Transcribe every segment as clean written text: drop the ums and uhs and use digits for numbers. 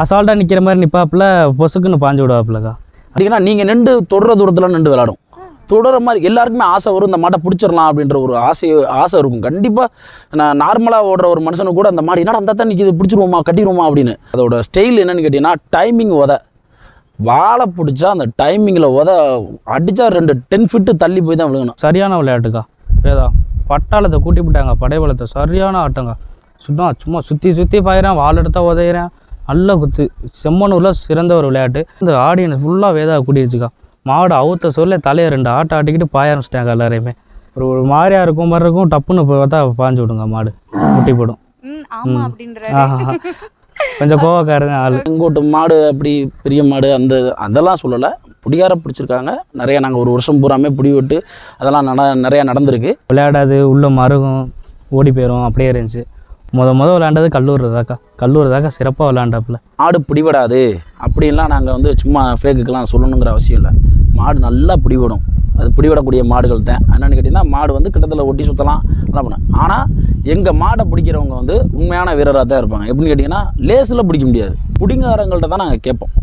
அசால்ட்டாக நிற்கிற மாதிரி நிற்பாப்புல பொசுக்குன்னு பாஞ்சு விடுவாப்புலக்கா. அப்படின்னா நீங்கள் நின்று தொடர தூரத்தில் நின்று விளாடும் தொடர மாதிரி எல்லாருக்குமே ஆசை வரும். இந்த மாட்டை பிடிச்சிடலாம் அப்படின்ற ஒரு ஆசை இருக்கும். கண்டிப்பாக நான் நார்மலாக ஓடுற ஒரு மனுஷனுக்கு கூட அந்த மாடு என்னடா அந்த தான் நிற்கிது பிடிச்சிருவோமா கட்டிடுவோமா அப்படின்னு. அதோட ஸ்டைல் என்னென்னு கேட்டிங்கன்னா டைமிங் வாழை பிடிச்சா அந்த டைமிங்கில் அடித்தா 10 ஃபீட்டு தள்ளி போய் தான் விழுகணும். சரியான விளையாட்டுக்கா. வேதா பட்டாளத்தை கூட்டி விட்டாங்க, படைபலத்தை சரியான ஆட்டங்க. சும்மா சுற்றி பாயிறேன், வால் எடுத்தால் உதையிறேன், நல்ல குத்து. செம்மனூரில் சிறந்த ஒரு விளையாட்டு. இந்த ஆடியன்ஸ் ஃபுல்லாக வேதா கூட்டிடுச்சுக்கா. மாடு அவுத்த சொல்ல தலையை 2 ஆட்டை ஆட்டிக்கிட்டு பாய ஆரம்பிச்சிட்டாங்க எல்லாரையுமே. ஒரு மாதிரியாக இருக்கும் மாதிரி இருக்கும், டப்புன்னு பார்த்தா பாஞ்சு விடுங்க மாடு, முட்டி போடும். கொஞ்சம் கோவக்காரங்க ஆள். செங்கோட்டு மாடு அப்படி பெரிய மாடு அதெல்லாம் சொல்லலை. பிடிக்கார பிடிச்சிருக்காங்க நிறையா. நாங்கள் ஒரு வருஷம் பூராமே பிடி விட்டு அதெல்லாம் நிறையா நடந்திருக்கு. விளையாடாது உள்ளே மருகும் ஓடி போயிடும் அப்படியே இருந்துச்சு. முதல் விளையாண்டது கல்லூர் தாக்கா சிறப்பாக விளையாண்டாப்புல. மாடு பிடிபடாது அப்படின்லாம் நாங்கள் சும்மா ஃபேக்குக்கெலாம் சொல்லணுங்கிற அவசியம் இல்லை. மாடு நல்லா பிடிவிடும். அது பிடிவிடக்கூடிய மாடுகள் தான். என்னென்னு கேட்டிங்கன்னா மாடு கிட்டத்தில் ஒட்டி சுற்றலாம் நல்லா பண்ண. ஆனால் எங்கள் மாடை பிடிக்கிறவங்க உண்மையான வீரராக தான் இருப்பாங்க. எப்படின்னு கேட்டிங்கன்னா லேஸில் பிடிக்க முடியாது. பிடிங்காரங்கள்ட்ட தான் நாங்கள் கேட்போம்,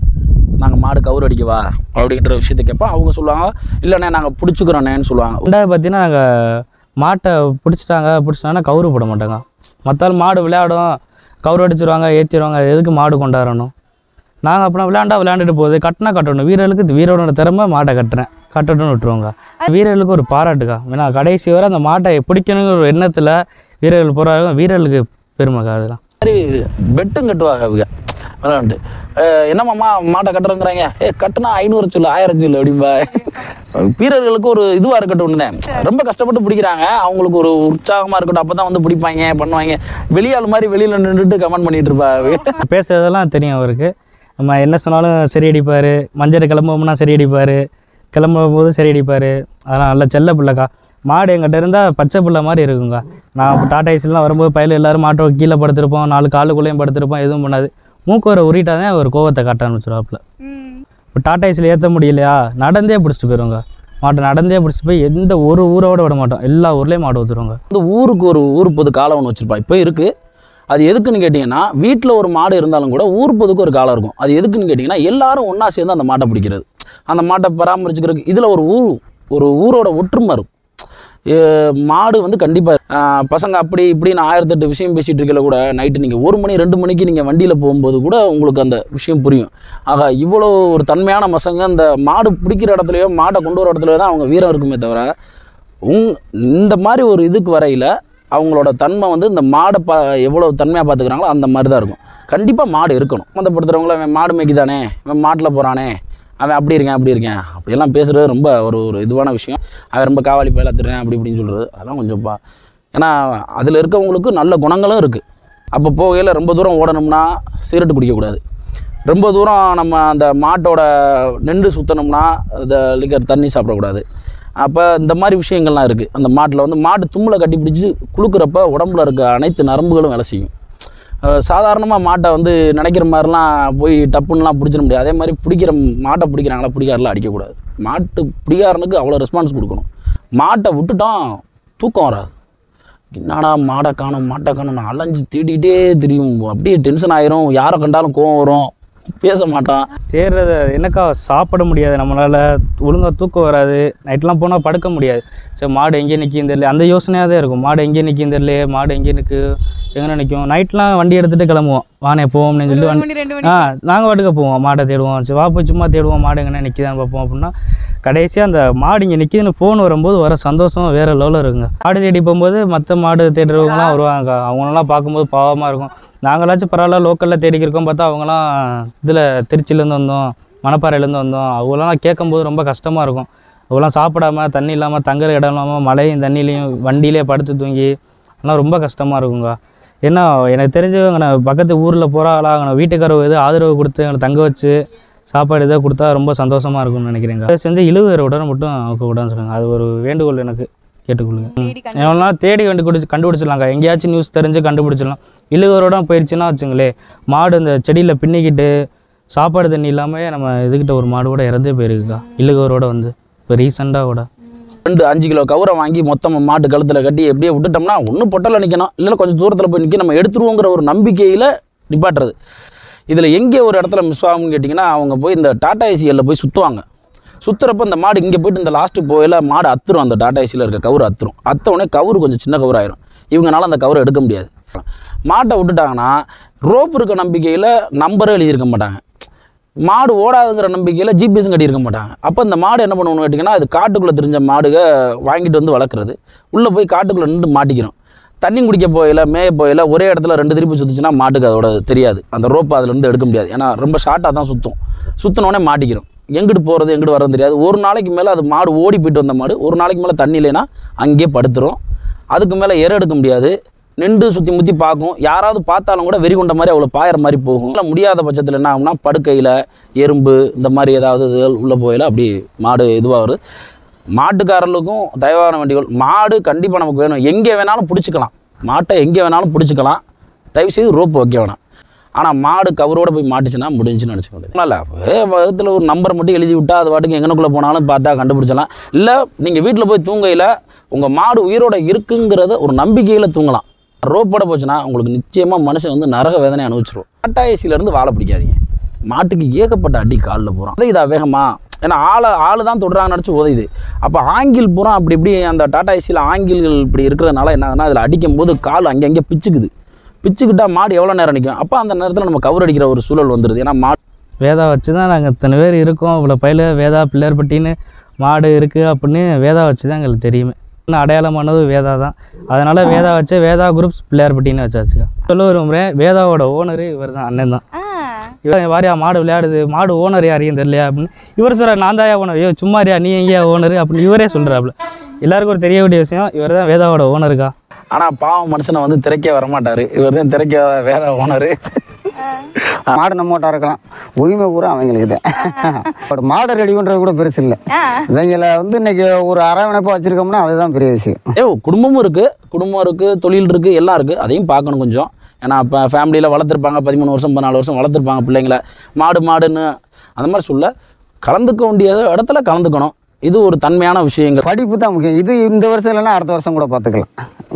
நாங்கள் மாடு கவுர் அடிக்கவா அப்படின்ற விஷயத்தை கேட்போம். அவங்க சொல்லுவாங்க இல்லைண்ணே நாங்கள் பிடிச்சிக்கிறோண்ணேன்னு சொல்லுவாங்க. 2வது பார்த்தீங்கன்னா நாங்கள் மாட்டை பிடிச்சிட்டாங்கன்னா கவுரு போட மாட்டாங்க. மற்றாலும் மாடு விளையாடும், கவுரு அடிச்சிருவாங்க, ஏற்றிடுவாங்க. எதுக்கு மாடு கொண்டாடணும்? நாங்கள் அப்புறம் விளையாண்டுட்டு போகுது, கட்டணும். வீரரோட திறமை மாட்டை கட்டணும்னு விட்டுருவாங்க. வீரர்களுக்கு ஒரு பாராட்டுக்கா. ஏன்னா கடைசி வரை அந்த மாட்டை பிடிக்கணுங்கிற ஒரு எண்ணத்தில் வீரர்கள் போகிறாங்க. வீரர்களுக்கு பெருமைக்கா. அதெல்லாம் சரி பெட்டும் கட்டுவாங்க அவங்க விளையாண்டு. என்னம்மா மாட்டை கட்டுறோங்கிறாங்க, கட்டுனா 500 சொல்லு 1000 சொல்லு அப்படின்பா. வீரர்களுக்கு ஒரு இதுவாக இருக்கட்டும் ஒன்று தான். ரொம்ப கஷ்டப்பட்டு பிடிக்கிறாங்க, அவங்களுக்கு ஒரு உற்சாகமாக இருக்கட்டும். அப்போ தான் பிடிப்பாங்க பண்ணுவாங்க. வெளியாள் மாதிரி வெளியில் நின்றுட்டு கமெண்ட் பண்ணிட்டு இருப்பாங்க. பேசுறதெல்லாம் தெரியும் அவருக்கு. நம்ம என்ன சொன்னாலும் சரி அடிப்பார். மஞ்சள் கிளம்பும்னா சரி அடிப்பார், கிளம்பும்போது சரி அடிப்பார். அதெல்லாம் நல்ல செல்ல பிள்ளைக்கா. மாடு எங்கிட்ட இருந்தால் பச்சை பிள்ளை மாதிரி இருக்குங்க. நான் இப்போ டாடா ஏசிலாம் வரும்போது பயில எல்லோரும் மாட்டை கீழே படுத்திருப்போம், 4 காலுக்குள்ளேயும் படுத்திருப்போம், எதுவும் பண்ணாது. மூக்கு உரிட்டா தான் ஒரு கோவத்தை காட்ட ஆரம்பிச்சிருவாப்புல. இப்போ டாடா ஏசியில் ஏற்ற முடியலையா நடந்தே பிடிச்சிட்டு போயிடுவாங்க. மாட்டை நடந்தே பிடிச்சிட்டு போய் எந்த ஒரு ஊரோட விட மாட்டோம், எல்லா ஊர்லேயும் மாடு ஊற்றுருவாங்க. ஊருக்கு ஒரு ஊர் பொது காலம் ஒன்று வச்சுருப்பா. இப்போ இருக்குது. அது எதுக்குன்னு கேட்டிங்கன்னா வீட்டில் ஒரு மாடு இருந்தாலும் கூட ஊர் பொதுக்கு ஒரு காலம் இருக்கும். அது எதுக்குன்னு கேட்டிங்கன்னா எல்லாரும் ஒன்றா சேர்ந்து அந்த மாட்டை பிடிக்கிறது, அந்த மாட்டை பராமரிச்சுக்கிறதுக்கு. இதில் ஒரு ஊரோட ஒற்றுமை இருக்கும். மாடு கண்டிப்பாக பசங்க அப்படி இப்படின்னு 1008 விஷயம் பேசிகிட்டு இருக்கல கூட நைட்டு நீங்கள் 1 மணி 2 மணிக்கு நீங்கள் வண்டியில் போகும்போது கூட உங்களுக்கு அந்த விஷயம் புரியும். ஆக இவ்வளோ ஒரு தன்மையான பசங்க அந்த மாடு பிடிக்கிற இடத்துலையோ மாட்டை கொண்டு வர இடத்துலையோ தான் அவங்க வீரம் இருக்குமே தவிர இந்த மாதிரி ஒரு இதுக்கு வரையில் அவங்களோட தன்மை இந்த மாடை எவ்வளோ தன்மையாக பார்த்துக்கிறாங்களோ அந்த மாதிரி தான் இருக்கும். கண்டிப்பாக மாடு இருக்கணும். சம்மந்தப்படுத்துகிறவங்கள அவன் மாடு மேய்க்குதானே, அவன் மாட்டில் போகிறானே, அவன் அப்படி இருக்கேன் அப்படியெல்லாம் பேசுகிறது ரொம்ப ஒரு இதுவான விஷயம். அவன் ரொம்ப காவாலி பயில திறன் அப்படி இப்படின்னு சொல்கிறது அதெல்லாம் கொஞ்சம்ப்பா. ஏன்னா அதில் இருக்கவங்களுக்கு நல்ல குணங்களும் இருக்குது. அப்போ போகையில் ரொம்ப தூரம் ஓடணும்னா சிகரெட்டு குடிக்கக்கூடாது. ரொம்ப தூரம் நம்ம அந்த மாட்டோட நின்று சுற்றணும்னா அந்த லிக்கர் தண்ணி சாப்பிடக்கூடாது. அப்போ இந்த மாதிரி விஷயங்கள்லாம் இருக்குது. அந்த மாட்டில் மாட்டு தும்மில் கட்டி பிடிச்சி குளுக்கிறப்ப உடம்புல இருக்க அனைத்து நரம்புகளும் வேலை செய்யும். சாதாரணமாக மாட்டை நினைக்கிற மாதிரிலாம் போய் டப்புன்னெலாம் பிடிச்சிட முடியாது. அதே மாதிரி மாட்டை பிடிக்கிறாங்களா பிடிக்காரெலாம் அடிக்கக்கூடாது. மாட்டு பிடிக்காரனுக்கு அவ்வளோ ரெஸ்பான்ஸ் கொடுக்கணும். மாட்டை விட்டுட்டோம் தூக்கம் வராது. என்னடா மாட்டை காணும் அலைஞ்சு தேடிகிட்டே தெரியும். அப்படியே டென்ஷன் ஆயிரும். யாரை கண்டாலும் கோவம் வரும், பேச மாட்டான். தேடுறது என்னக்கா சாப்பிட முடியாது, நம்மளால் ஒழுங்காக தூக்கம் வராது. நைட்லாம் போனால் படுக்க முடியாது. சரி மாடு எங்கே நிற்கின்னு தெரியல, அந்த யோசனையாக தான் இருக்கும். மாடு எங்கே நிற்கின்னு தெரியலையே, மாடு எங்கே எங்கே நிற்கும். நைட்லாம் வண்டி எடுத்துகிட்டு கிளம்புவோம், வானே போவோம் அப்படின்னு சொல்லிட்டு நாங்கள் வாட்டுக்க போவோம். மாட்டை தேடுவோம். சரி வாப்போ சும்மா தேடுவோம், மாடு எங்கன்னா நிற்கிதான்னு பார்ப்போம். அப்படின்னா கடைசியாக அந்த மாடு இங்கே நிற்கிதுன்னு ஃபோன் வரும்போது வர சந்தோஷம் வேறு லெவலில் இருக்குங்க. மாடு தேடி போகும்போது மற்ற மாடு தேடுறவங்களாம் வருவாங்க. அவங்களெலாம் பார்க்கும்போது பாவமாக இருக்கும். நாங்களாச்சும் பரவாயில்ல லோக்கலில் தேடிக்கிறோம் பார்த்தா அவங்களாம் இதில் திருச்சியிலேருந்து வந்தோம், மணப்பாறையிலேருந்து வந்தோம். அவங்களாம் கேட்கும்போது ரொம்ப கஷ்டமாக இருக்கும். அவங்களாம் சாப்பிடாமல் தண்ணி இல்லாமல் தங்குற இடம் இல்லாமல் மழையும் தண்ணிலையும் வண்டியிலே படுத்து தூங்கி அதெல்லாம் ரொம்ப கஷ்டமாக இருக்குங்க. ஏன்னா எனக்கு தெரிஞ்சவங்க நான் பக்கத்து ஊரில் போகிறாங்களா அங்கே வீட்டுக்காரவு எது ஆதரவு கொடுத்து எங்களை தங்க வச்சு சாப்பாடு எதாவது கொடுத்தா ரொம்ப சந்தோஷமாக இருக்கும்னு நினைக்கிறேங்க. அதை செஞ்சு இழுவேற உடனே மட்டும் அவங்க விடான்னு சொல்லுங்க. அது ஒரு வேண்டுகோள் எனக்கு கேட்டுக்கொள்ளுங்க. எவ்வளோ தேடி கண்டுபிடிச்சிடலாங்க. எங்கேயாச்சும் நியூஸ் தெரிஞ்சு கண்டுபிடிச்சிடலாம். இழுவரோட போயிடுச்சுன்னா வச்சுங்களே, மாடு இந்த செடியில் பின்னிக்கிட்டு சாப்பாடு தண்ணி இல்லாமல் நம்ம இதுக்கிட்ட ஒரு மாடு கூட இறந்தே போயிருக்குக்கா இழுவரோட இப்போ ரீசெண்டாக கூட 5 கிலோ கவரை வாங்கி மொத்தமாக மாட்டு கழுத்தில் கட்டி எப்படியே விட்டுட்டோம்னா ஒன்றும் பொட்டலில் நிற்கணும், இல்லைன்னா கொஞ்சம் தூரத்தில் போய் நிற்க நம்ம எடுத்துருவோங்கிற ஒரு நம்பிக்கையில் நிப்பாட்டுறது. இதில் எங்கே ஒரு இடத்துல மிஸ் ஆகும்னு கேட்டிங்கன்னா, அவங்க போய் இந்த டாடா ஏசியில் போய் சுற்றுவாங்க. சுற்றுறப்ப இந்த மாடு இங்கே போய்ட்டு இந்த லாஸ்ட்டு போயில மாடு அத்துரும், அந்த டாடா ஏசியில் இருக்க கவுரு அத்துரும். அத்தவுடனே கவுரு கொஞ்சம் சின்ன கவுரு ஆயிரும். இவங்கனால அந்த கவுரை எடுக்க முடியாது. மாட்டை விட்டுட்டாங்கன்னா ரோப் இருக்க நம்பிக்கையில் நம்பரும் எழுதியிருக்க மாட்டாங்க. மாடு ஓடாதுங்கிற நம்பிக்கையில் ஜிபிஎஸும் கட்டியிருக்க மாட்டாங்க. அப்போ இந்த மாடு என்ன பண்ணணும்னு கேட்டிங்கன்னா, அது காட்டுக்குள்ளே தெரிஞ்ச மாடுக வாங்கிட்டு வந்து வளர்க்குறது. உள்ளே போய் காட்டுக்குள்ளே நின்று மாட்டிக்கிறோம். தண்ணி குடிக்க போயில மேய போயில ஒரே இடத்துல 2 திருப்பி சுற்றுச்சுன்னா மாட்டுக்கு அதோட தெரியாது. அந்த ரோப்பை அதுலேருந்து எடுக்க முடியாது. ஏன்னா ரொம்ப ஷார்ட்டாக தான் சுற்றும். சுற்றினோடனே மாட்டிக்கிறோம். எங்கிட்டு போகிறது எங்கிட்டு வர்றது தெரியாது. ஒரு நாளைக்கு மேலே அது மாடு ஓடி போயிட்டு வந்த மாடு ஒரு நாளைக்கு மேலே தண்ணி இல்லைன்னா அங்கேயே படுத்துரும். அதுக்கு மேலே ஏற எடுக்க முடியாது. நின்று சுற்றி முற்றி பார்க்கும். யாராவது பார்த்தாலும் கூட வெறி கொண்ட மாதிரி அவ்வளோ பாயிற மாதிரி போகும். இல்லை முடியாத பட்சத்தில் என்ன ஆகும்னா படுக்கையில் எறும்பு இந்த மாதிரி ஏதாவது உள்ளே போயில அப்படி மாடு இதுவாக வருது. மாட்டுக்காரர்களுக்கும் தயவான வேண்டிகள். மாடு கண்டிப்பாக நமக்கு வேணும். எங்கே வேணாலும் பிடிச்சிக்கலாம். மாட்டை எங்கே வேணாலும் பிடிச்சிக்கலாம். தயவுசெய்து ரோப்பு வைக்க வேணாம். ஆனால் மாடு கவரோடு போய் மாட்டுச்சுன்னா முடிஞ்சுன்னு நினச்சிக்க முடியாது. இல்லை விதத்தில் ஒரு நம்பரை மட்டும் எழுதி விட்டால் அது பாட்டுக்கு எங்கனக்குள்ளே போனாலும் பார்த்தா கண்டுபிடிச்சலாம். இல்லை நீங்கள் வீட்டில் போய் தூங்கையில் உங்கள் மாடு உயிரோடு இருக்குங்கிறத ஒரு நம்பிக்கையில் தூங்கலாம். ரோப்போட போச்சுன்னா உங்களுக்கு நிச்சயமாக மனுஷன் வந்து நரக வேதனை அனுபவிச்சிடும். டாடா ஏசியிலேருந்து வாழ பிடிக்காதீங்க. மாட்டுக்கு ஏகப்பட்ட அடி காலில் போகிறோம். அதை இதா வேகமாக ஏன்னா ஆள் தான் தொடுறாங்கன்னு நினச்சி உதயுது. அப்போ ஆங்கில் பூரா அப்படி இப்படி அந்த டாடா ஏசியில் ஆங்கில்கள் இப்படி இருக்கிறதுனால என்ன ஆகுதுன்னா அதில் அடிக்கும் போது கால் அங்கே பிச்சுக்குது. பிச்சுக்கிட்டால் மாடு எவ்வளோ நேரம் நிற்கும். அப்போ அந்த நேரத்தில் நம்ம கவர் அடிக்கிற ஒரு சூழல் வந்துடுது. ஏன்னா மாடு வேதா வச்சு தான் நாங்கள் இத்தனை பேர் இருக்கோம். இவ்வளோ பயில வேதா பிள்ளையார்பட்டின்னு மாடு இருக்குது அப்படின்னு வேதா வச்சு தான் எங்களுக்கு தெரியுமே. இன்னும் அடையாளமானது வேதா தான். அதனால் வேதா வச்சு வேதா குரூப்ஸ் பிள்ளையார்பட்டின்னு வச்சாச்சுக்கா. சொல்ல விரும்புகிறேன், வேதாவோட ஓனரு இவர் தான், அண்ணன் தான். இவன் வாரியா மாடு விளையாடுது, மாடு ஓனர் யாரையும் தெரியலையா அப்படின்னு இவர் சொல்கிறார். நான் தாயா ஓனர். ஐயோ சும்மாரியா நீ எங்கேயா ஓனர் அப்படின்னு இவரே சொல்கிறாப்புல. எல்லாருக்கும் ஒரு தெரிய வேண்டிய விஷயம், இவர் தான் வேதாவோட ஓனருக்கா. ஆனால் பாவம் மனுஷனை வந்து திரைக்க வரமாட்டார். இவர் தான் திரைக்க வேதா ஓனரு. மாடு நம்மகிட்ட இருக்கலாம், உரிமை பூரா அவங்களுக்கு தான். மாடை ரெடி பண்ணுறது கூட பெருசு இல்லை. இவங்களை வந்து இன்னைக்கு ஒரு அரவணைப்பாக வச்சுருக்கோம்னா அதுதான் பெரிய விஷயம். குடும்பம் இருக்குது, தொழில் இருக்குது, எல்லாம் இருக்குது. அதையும் பார்க்கணும் கொஞ்சம். ஏன்னா இப்போ ஃபேமிலியில் வளர்த்துருப்பாங்க 13 வருஷம் 14 வருஷம் வளர்த்துருப்பாங்க பிள்ளைங்களை. மாடுன்னு அந்த மாதிரி சொல்ல கலந்துக்க வேண்டிய இடத்துல கலந்துக்கணும். இது ஒரு தன்மையான விஷயங்கள். படிப்பு தான் முக்கியம். இது இந்த வருஷம் இல்லைன்னா அடுத்த வருஷம் கூட பார்த்துக்கலாம்.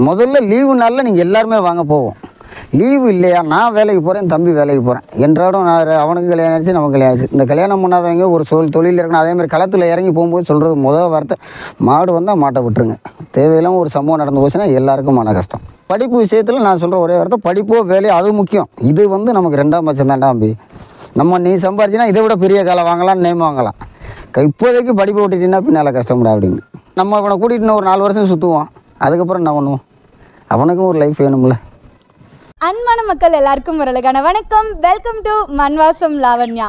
முதல்ல லீவு நாளில் நீங்கள் எல்லாருமே வாங்க போவோம். லீவு இல்லையா, நான் வேலைக்கு போகிறேன், தம்பி வேலைக்கு போகிறேன் என்றாலும் நான் அவனுக்கு கல்யாணம் ஆயிடுச்சு, நமக்கு கல்யாணம் ஆயிடுச்சு. இந்த கல்யாணம் பண்ணாதவங்க ஒரு தொழில் இருக்கணும். அதேமாதிரி களத்தில் இறங்கி போகும்போது சொல்கிறது முதல் வார்த்தை மாடு வந்தால் மாட்டை விட்டுருங்க. தேவையில்லாமல் ஒரு சம்பவம் நடந்து போச்சுன்னா எல்லாருக்கும் மன கஷ்டம். படிப்பு விஷயத்தில் நான் சொல்கிற ஒரே வார்த்தை படிப்போ வேலையோ அது முக்கியம். இது வந்து நமக்கு 2ஆம் பட்சம் தான்டா தம்பி. நீ சம்பாரிச்சின்னா இதை விட பெரிய காலை வாங்கலாம், நேம் வாங்கலாம். இப்போதைக்கு படிப்பை விட்டுட்டீங்கன்னா பின்னால் கஷ்டப்படா அப்படின்னு. நம்ம அவனை கூட்டிகிட்டு ஒரு 4 வருஷம் சுற்றுவான். அதுக்கப்புறம் என்ன பண்ணுவோம்? அவனுக்கும் ஒரு லைஃப் வேணும்ல. அன்பான மக்கள் எல்லாருக்கும் ஒரு அழகான வணக்கம். Welcome to மண்வாசம் Lavanya.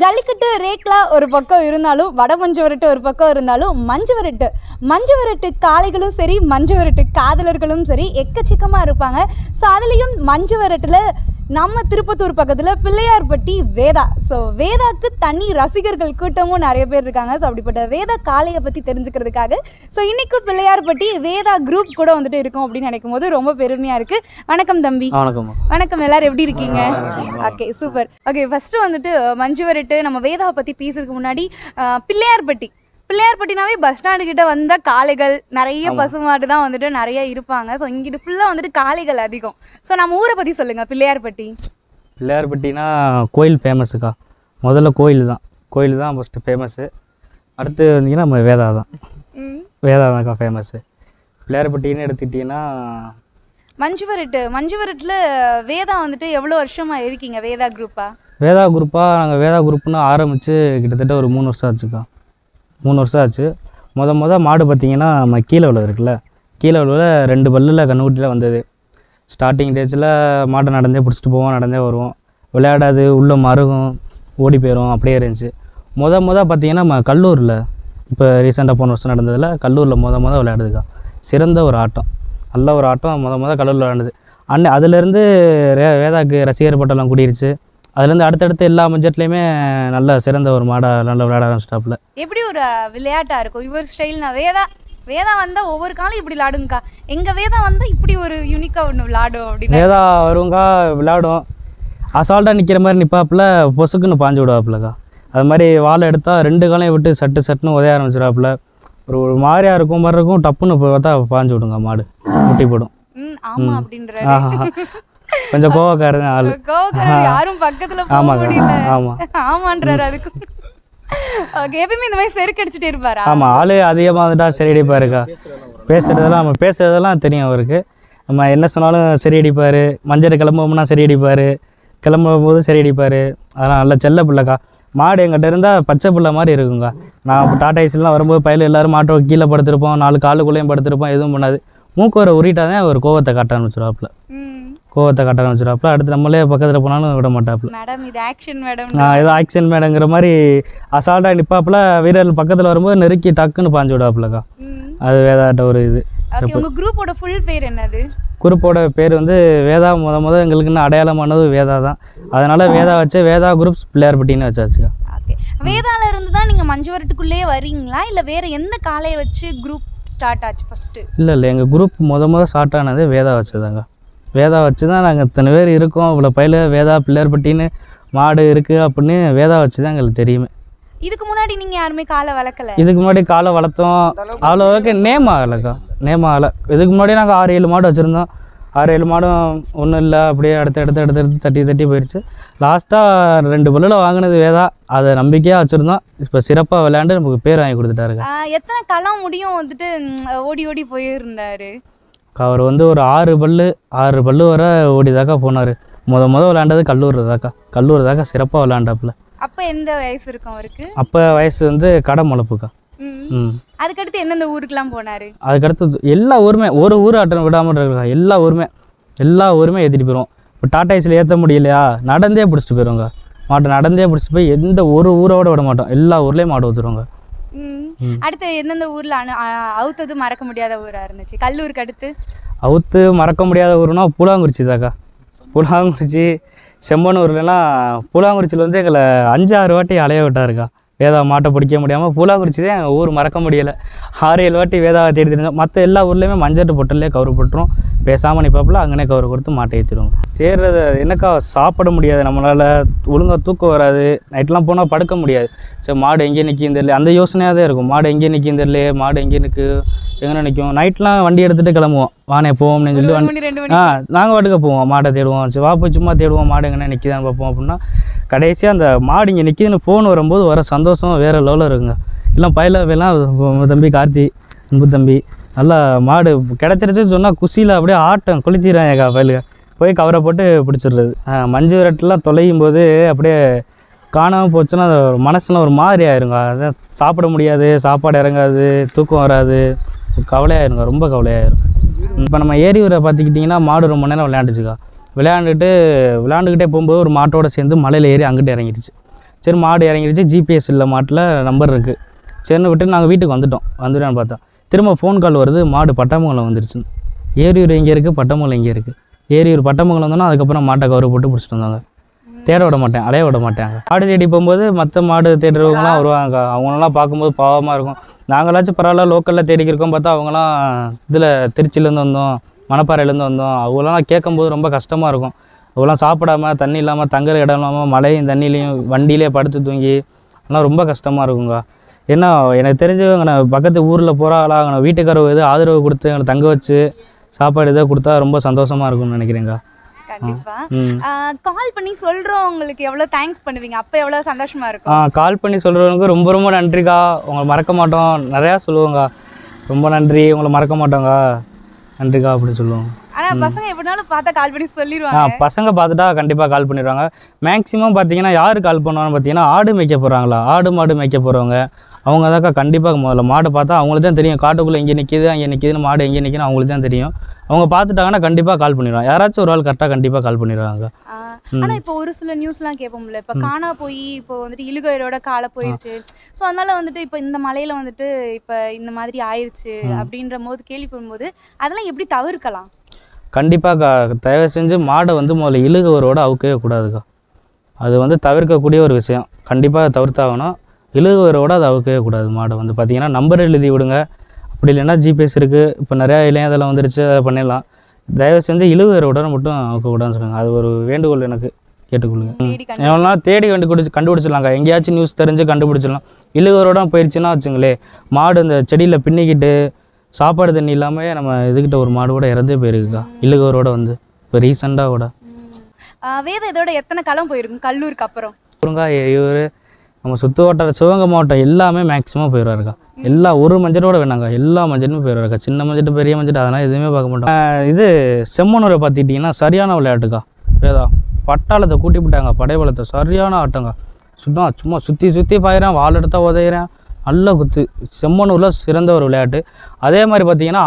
ஜல்லிக்கட்டு ரேக்லா ஒரு பக்கம் இருந்தாலும், வட மஞ்சு விரட்டு ஒரு பக்கம் இருந்தாலும், மஞ்சு விரட்டு காளைகளும் சரி, மஞ்சு விரட்டு காதலர்களும் சரி எக்கச்சக்கமாக இருப்பாங்க. ஸோ அதுலேயும் மஞ்சு விரட்டில் நம்ம திருப்பத்தூர் பக்கத்தில் பிள்ளையார்பட்டி வேதா. ஸோ வேதாக்கு தனி ரசிகர்கள் கூட்டமும் நிறைய பேர் இருக்காங்க. ஸோ அப்படிப்பட்ட வேதா காளையை பற்றி தெரிஞ்சுக்கிறதுக்காக ஸோ இன்றைக்கும் பிள்ளையார்பட்டி வேதா குரூப் கூட வந்துட்டு இருக்கோம் அப்படின்னு நினைக்கும் போது ரொம்ப பெருமையாக இருக்குது. வணக்கம் தம்பி. வணக்கம். வணக்கம், எல்லாரும் எப்படி இருக்கீங்க? Okay, super. ஓகே, ஃபஸ்ட்டு வந்துட்டு மஞ்சு விரட்டு நம்ம வேதாவை பற்றி பேசுறதுக்கு முன்னாடி பிள்ளையார்பட்டினாவே பஸ் ஸ்டாண்டு கிட்ட வந்த காளைகள் நிறைய பசுமாடு தான் வந்துட்டு நிறைய இருப்பாங்க. ஸோ இங்கிட்டு ஃபுல்லாக வந்துட்டு காளைகள் அதிகம். ஸோ நம்ம ஊரை பற்றி சொல்லுங்கள். பிள்ளையார்பட்டினா கோயில் ஃபேமஸுக்கா. முதல்ல கோயில் தான் ஃபஸ்ட்டு ஃபேமஸ்ஸு. அடுத்து வந்தீங்கன்னா நம்ம வேதா தான்க்கா ஃபேமஸ்ஸு. பிள்ளையார்பட்டின்னு எடுத்துக்கிட்டிங்கன்னா மஞ்சு விரட்டில் வேதா வந்துட்டு எவ்வளோ வருஷமாக இருக்கீங்க? வேதா குரூப்பாக நாங்கள் வேதா குரூப்னு ஆரம்பித்து கிட்டத்தட்ட ஒரு 3 வருஷம் ஆச்சுக்கா. 3 வருஷம் ஆச்சு. மாடு பார்த்திங்கன்னா நம்ம கீழே இருக்குல்ல, கீழே 2 பல்லில் கண்ணுக்குட்டியில் வந்தது. ஸ்டார்டிங் டேஜில் மாட்டை நடந்தே பிடிச்சிட்டு போவோம், நடந்தே வருவோம். விளையாடாது, உள்ளே மருகும், ஓடி போயிடும், அப்படியே இருந்துச்சு. பார்த்திங்கன்னா நம்ம கல்லூரில் இப்போ ரீசெண்டாக போன வருஷம் நடந்ததில் கல்லூரில் விளையாடுதுக்கா. சிறந்த ஒரு ஆட்டம், நல்ல ஒரு ஆட்டம். கல்லூரில் விளையாடுது. அதுலேருந்து வேதாக்கு ரசிகர் பட்டெல்லாம் கூடிருச்சு. அதுலேருந்து அடுத்தடுத்து எல்லா பட்ஜெட்லேயுமே நல்ல சிறந்த ஒரு மாடாக நல்லா விளையாட ஆரம்பிச்சிட்டாப்புல. எப்படி ஒரு விளையாட்டாக இருக்கும் இவர் ஸ்டைல்னா? வேதா வந்தால் ஒவ்வொரு காலம் இப்படி விளாடுங்கக்கா, எங்கள் வேதா வந்தால் இப்படி ஒரு யூனிக்காக ஒன்று விளாடும் அப்படின்னு. வேதா வருவங்கா, விளையாடும். அசால்ட்டாக நிற்கிற மாதிரி நிற்பாப்புல, பொசுக்குன்னு பாஞ்சு விடுவாப்புலக்கா. அது மாதிரி வாழை எடுத்தால் 2 காலையும் விட்டு சட்டுன்னு உதய ஆரம்பிச்சிடாப்புல. ஒரு மாதிரியாக இருக்கும், டப்புன்னு பார்த்தா பாஞ்சு விடுங்க மாடு, முட்டி போடும். ஆமாம் அப்படின்ற கொஞ்சம் கோவக்காரன் ஆள். கோவக்காரர் யாரும் பக்கத்துல போக ஆமாக்கா. முடியல. ஆமாம் ஆமான்றாரு அதுக்கு. ஓகே, எப்பயுமே இந்த மாதிரி செருக்கு அடிச்சுட்டே இருப்பாரா? ஆமாம், ஆள் அதிகமாக வந்துட்டா சரி அடிப்பாருக்கா. பேசுகிறதெல்லாம் தெரியும் அவருக்கு. நம்ம என்ன சொன்னாலும் சரி அடிப்பார். மஞ்சள் கிளம்பும்னா சரி அடிப்பார், கிளம்பும் போது சரி அடிப்பார். அதெல்லாம் நல்ல செல்ல பிள்ளைக்கா. மாடு எங்கிட்ட இருந்தால் பச்சை பிள்ளை மாதிரி இருக்குங்க. நான் இப்போ டாடா ஏசிலாம் வரும்போது பயில எல்லோரும் மாட்டை கீழே படுத்திருப்போம், 4 காலுக்குள்ளேயும் படுத்திருப்போம், எதுவும் பண்ணாது. மூக்கோரை உரிட்டாதான் அவர் கோவத்தை காட்ட ஆரம்பிச்சிடுவாப்புல. அடுத்து நம்மளே பக்கத்தில் போனாலும் விட மாட்டாப்புல. மேடம் இது ஆக்ஷன் மேடம். ஏதோ ஆக்ஷன் மேடங்கிற மாதிரி அசால்ட்டாக நிற்பாப்புல. வீரர்கள் பக்கத்தில் வரும்போது நெருக்கி டக்குன்னு பாஞ்சு விடாப்புலக்கா. அது வேதாட்ட ஒரு இது. ஓகே, உங்க குரூப்போட ஃபுல் பேர் என்னது? குரூப்போட பேர் வந்து வேதா. முத எங்களுக்குன்னு அடையாளமானது வேதா தான். அதனால் வேதா வச்சு வேதா குரூப்ஸ் பிள்ளையார்பட்டின்னு வச்சாச்சுக்கா. ஓகே, வேதால இருந்து தான் நீங்கள் மஞ்சுவரட்டுக்குள்ளேயே வரீங்களா இல்லை வேறு எந்த காலையை வச்சு குரூப் ஸ்டார்ட் ஆச்சு ஃபஸ்ட்டு? இல்லை எங்கள் குரூப் முத ஸ்டார்ட் ஆனது வேதா வச்சுதாங்க. வேதா வச்சு தான் நாங்கள் இத்தனை பேர் இருக்கோம். இவ்வளோ பயில வேதா பிள்ளையார்பட்டின்னு மாடு இருக்குது அப்படின்னு வேதா வச்சு தான் எங்களுக்கு தெரியுமே. இதுக்கு முன்னாடி நீங்கள் யாருமே காலை வளர்க்கல? இதுக்கு முன்னாடி காலை வளர்த்தோம், அவ்வளோவுக்கு நேம் ஆகலைக்கா. இதுக்கு முன்னாடி நாங்கள் 6-7 மாடு வச்சுருந்தோம். 6-7 மாடும் ஒன்றும் இல்லை, அப்படியே அடுத்து தட்டி போயிடுச்சு. லாஸ்ட்டாக 2 பல்லில் வாங்கினது வேதா. அதை நம்பிக்கையாக வச்சுருந்தோம். இப்போ சிறப்பாக விளையாண்டு நமக்கு பேர் வாங்கி கொடுத்துட்டாருங்க. எத்தனை களம் முடியும் வந்துட்டு ஓடி போயிருந்தாரு? அவர் வந்து ஒரு 6 பல்லு வரை ஓடிதாக்கா போனார். முத விளையாண்டது கல்லூர் தாக்கா சிறப்பாக விளையாண்டாப்புல. அப்போ எந்த வயசு இருக்கும் அவருக்கு? அப்போ வயசு வந்து கடை முளப்புக்கா. அதுக்கடுத்து எந்தெந்த ஊருக்குலாம் போனார்? அதுக்கடுத்து எல்லா ஊருமே, ஒரு ஊர் ஆட்டம் விடாமல் இருக்கா. எல்லா ஊருமே ஏற்றிட்டு போயிடுவோம். இப்போ டாடா ஏசியில் ஏற்ற முடியலையா, நடந்தே பிடிச்சிட்டு போயிடுவோங்க. மாட்டை நடந்தே பிடிச்சிட்டு போய் எந்த ஒரு ஊரோட விட மாட்டோம். எல்லா ஊர்லேயும் மாடு ஊற்றுருவாங்க. அடுத்து எந்தெந்த ஊரில் அவுத்தது மறக்க முடியாத ஊராக இருந்துச்சு? கல்லூருக்கு அடுத்து அவுத்து மறக்க முடியாத ஊருனா பூலாங்குறிச்சி தாக்கா. பூலாங்குறிச்சி, செம்மனூர்லாம். பூலாங்குறிச்சியில் வந்து எங்களை 5-6 வாட்டி அலைய விட்டாருக்கா. வேதா மாட்டை பிடிக்க முடியாமல் பூலாங்குறிச்சி தான் எங்கள் ஊர் மறக்க முடியலை. 6-7 வாட்டி வேதாவை தேடி தெரிஞ்சோம். மற்ற எல்லா ஊர்லேயுமே மஞ்சட்டு பொட்டல்லே கவர் போட்டுரும். பேசாமல் நிற்பாப்பில் அங்கனே கவர் கொடுத்து மாட்டை ஏற்றிடுவோங்க. சேர்றது என்னக்கா, சாப்பிட முடியாது, நம்மளால் ஒழுங்காக தூக்கம் வராது. நைட்லாம் போனால் படுக்க முடியாது. சரி மாடு எங்கே நிற்கும் தெரியல, அந்த யோசனையாக தான் இருக்கும். மாடு எங்கே நிற்கும் தெரியல, மாடு எங்கே எங்கே நிற்கும். நைட்லாம் வண்டி எடுத்துகிட்டு கிளம்புவோம், வானே போவோம் அப்படின்னு சொல்லிட்டு நாங்கள் வாட்டுக்க போவோம். மாட்டை தேடுவோம். சரி வாப்போ சும்மா தேடுவோம், மாடு எங்கன்னா நிற்கிதான்னு பார்ப்போம். அப்படின்னா கடைசியாக அந்த மாடு இங்கே நிற்கிதுன்னு ஃபோன் வரும்போது வர சந்தோஷம் வேறு லெவலில் இருக்குங்க. எல்லாம் பயிலாம் தம்பி கார்த்தி, அன்பு தம்பி, நல்லா மாடு கிடச்சிருச்சுன்னு சொன்னால் குசியில் அப்படியே ஆட்டம் குளிச்சிடுறாங்க பயிலுங்க. போய் கவரை போட்டு பிடிச்சிடுறது. மஞ்சு விரட்டுலாம் தொலையும் போது அப்படியே காணாமல் போச்சுன்னா அது மனசுலாம் ஒரு மாதிரி ஆயிருங்க. அதான் சாப்பிட முடியாது, சாப்பாடு இறங்காது, தூக்கம் வராது, கவலையாயிருங்க, ரொம்ப கவலையாயிரும். இப்போ நம்ம ஏரியூரை பார்த்துக்கிட்டிங்கன்னா மாடு ரொம்ப நேரம் விளையாண்டுக்கிட்டே போகும்போது ஒரு மாட்டோட சேர்ந்து மலையில் ஏறி அங்கிட்டு இறங்கிடுச்சு. சரி மாடு இறங்கிடுச்சு, ஜிபிஎஸ் இல்லை, மாட்டில் நம்பர் இருக்குது. சரின்னு விட்டு நாங்கள் வீட்டுக்கு வந்துட்டோன்னு பார்த்தா திரும்ப ஃபோன் கால் வருது, மாடு பட்டாமங்கலம் வந்துருச்சுன்னு. ஏரியூர் எங்கே இருக்குது, பட்டாமங்கலம் எங்கே இருக்குது. ஏரியூர் பட்டாமங்கலம் வந்தோன்னா அதுக்கப்புறம் மாட்டை கவரை போட்டு பிடிச்சிட்டு வந்தாங்க. தேட விட மாட்டேன், அலைய விட மாட்டாங்க. மாடு தேடி போகும்போது மற்ற மாடு தேடுறவங்களாம் வருவாங்க. அவங்களெல்லாம் பார்க்கும்போது பாவமாக இருக்கும். நாங்களாச்சும் பரவாயில்ல லோக்கலில் தேடிக்கிருக்கோம். பார்த்தா அவங்களாம் இதில் திருச்சியிலேருந்து வந்தோம், மணப்பாறையிலேருந்து வந்தோம். அவங்களாம் கேட்கும்போது ரொம்ப கஷ்டமாக இருக்கும். அவங்களாம் சாப்பிடாம, தண்ணி இல்லாமல், தங்குற இடம் இல்லாமல், மழையும் தண்ணிலையும் வண்டியிலே படுத்து தூங்கி அதெல்லாம் ரொம்ப கஷ்டமாக இருக்குங்க. ஏன்னா எனக்கு தெரிஞ்சவங்க நான் பக்கத்து ஊரில் போகிறாங்களா, அங்கே வீட்டுக்காரர் எதோ ஆதரவு கொடுத்து எங்களை தங்க வச்சு சாப்பாடு எதோ கொடுத்தா ரொம்ப சந்தோஷமாக இருக்கும்னு நினைக்கிறேங்க. கண்டிப்பாக கால் பண்ணி சொல்கிறவங்களுக்கு எவ்வளோ தேங்க்ஸ் பண்ணுவீங்க? அப்போ எவ்வளோ சந்தோஷமாக இருக்கும்? கால் பண்ணி சொல்கிறவங்களுக்கு ரொம்ப ரொம்ப நன்றிக்கா, உங்களை மறக்க மாட்டோம், நிறையா சொல்லுவோங்க. ரொம்ப நன்றி, உங்களை மறக்க மாட்டோங்க, நன்றிக்கா அப்படின்னு சொல்லுவோங்க. ஆனால் பசங்க எப்படினாலும் பார்த்தா கால் பண்ணி சொல்லிடுவாங்க. பசங்க பார்த்துட்டா கண்டிப்பாக கால் பண்ணிடுவாங்க. மேக்ஸிமம் பார்த்தீங்கன்னா யார் கால் பண்ணுவாங்கன்னு பார்த்தீங்கன்னா ஆடு மேய்க்க போகிறாங்களா, ஆடு மாடு மேய்க்க போகிறவங்க அவங்க தாக்கா கண்டிப்பாக முதல்ல மாடு பார்த்தா அவங்களுக்கு தான் தெரியும். காட்டுக்குள்ளே இங்கே நிற்கிது அங்கே நிற்கிதுன்னு, மாடு எங்கே நிற்கிதுன்னு அவங்களுக்கு தான் தெரியும். அவங்க பார்த்துட்டாங்கன்னா கண்டிப்பாக கால் பண்ணிடுவாங்க. யாராச்சும் ஒரு ஆள் கரெக்டாக கண்டிப்பாக கால் பண்ணிடுவாங்க. ஆனால் இப்போ ஒரு சில நியூஸ்லாம் கேட்போம்ல, இப்போ காணா போய் இப்போ வந்துட்டு இழுகையோட காலை போயிடுச்சு. ஸோ அதனால வந்துட்டு இப்போ இந்த மலையில் வந்துட்டு இப்போ இந்த மாதிரி ஆயிடுச்சு அப்படின்ற போது கேள்விப்படும்போது அதெல்லாம் எப்படி தவிர்க்கலாம்? கண்டிப்பாக தயவு செஞ்சு மாடை வந்து முதல்ல இழுகவரோடு அவுக்கவே கூடாதுக்கா. அது வந்து தவிர்க்கக்கூடிய ஒரு விஷயம், கண்டிப்பாக தவிர்த்தாகணும். இழுகவரோடு அதை அவுக்கவே கூடாது. மாடை வந்து பார்த்திங்கன்னா நம்பர் எழுதி விடுங்க, அப்படி இல்லைன்னா ஜிபிஎஸ் இருக்குது, இப்போ நிறையா இளைஞதெல்லாம் வந்துருச்சு, அதை பண்ணிடலாம். தயவு செஞ்சு இழுகவரோட மட்டும் அவுக்கக்கூடாதுன்னு சொல்லுங்கள். அது ஒரு வேண்டுகோள் எனக்கு கேட்டுக்கொள்ளுங்க. எவ்வளோ தேடி கண்டுபிடிச்சிடலாங்க, எங்கேயாச்சும் நியூஸ் தெரிஞ்சு கண்டுபிடிச்சிடலாம். இழுகவரோட போயிடுச்சுன்னா வச்சுங்களே, மாடு இந்த செடியில் பின்னிக்கிட்டு சாப்பாடு தண்ணி இல்லாமல் நம்ம இதுக்கிட்ட ஒரு மாடு கூட இறந்தே போயிருக்குக்கா, இழுகவரோட வந்து இப்போ ரீசெண்டாக கூட. வேதா இதோட எத்தனை களம் போயிருக்கும் கல்லூருக்கு அப்புறம்? முருங்கா இவர் நம்ம சுற்று வட்டார சிவகங்கை மாவட்டம் எல்லாமே மேக்ஸிமம் போயிடுவாருக்கா. எல்லா ஒரு மஞ்சளோட வேணாங்க, எல்லா மஞ்சளுமே போயிடுவாருக்கா. சின்ன மஞ்சட்டு பெரிய மஞ்சட்டு அதெல்லாம் எதுவுமே பார்க்க மாட்டோம். இது செம்மனூரை பார்த்துக்கிட்டிங்கன்னா சரியான விளையாட்டுக்கா. வேதா பட்டாளத்தை கூட்டி விட்டாங்க, படைபலத்தை சரியான ஆட்டங்க. சும்மா சுற்றி பாயிறேன், வால் எடுத்தால் உதையிறேன், நல்ல குத்து. செம்மனூரில் சிறந்த ஒரு விளையாட்டு. அதே மாதிரி பார்த்திங்கன்னா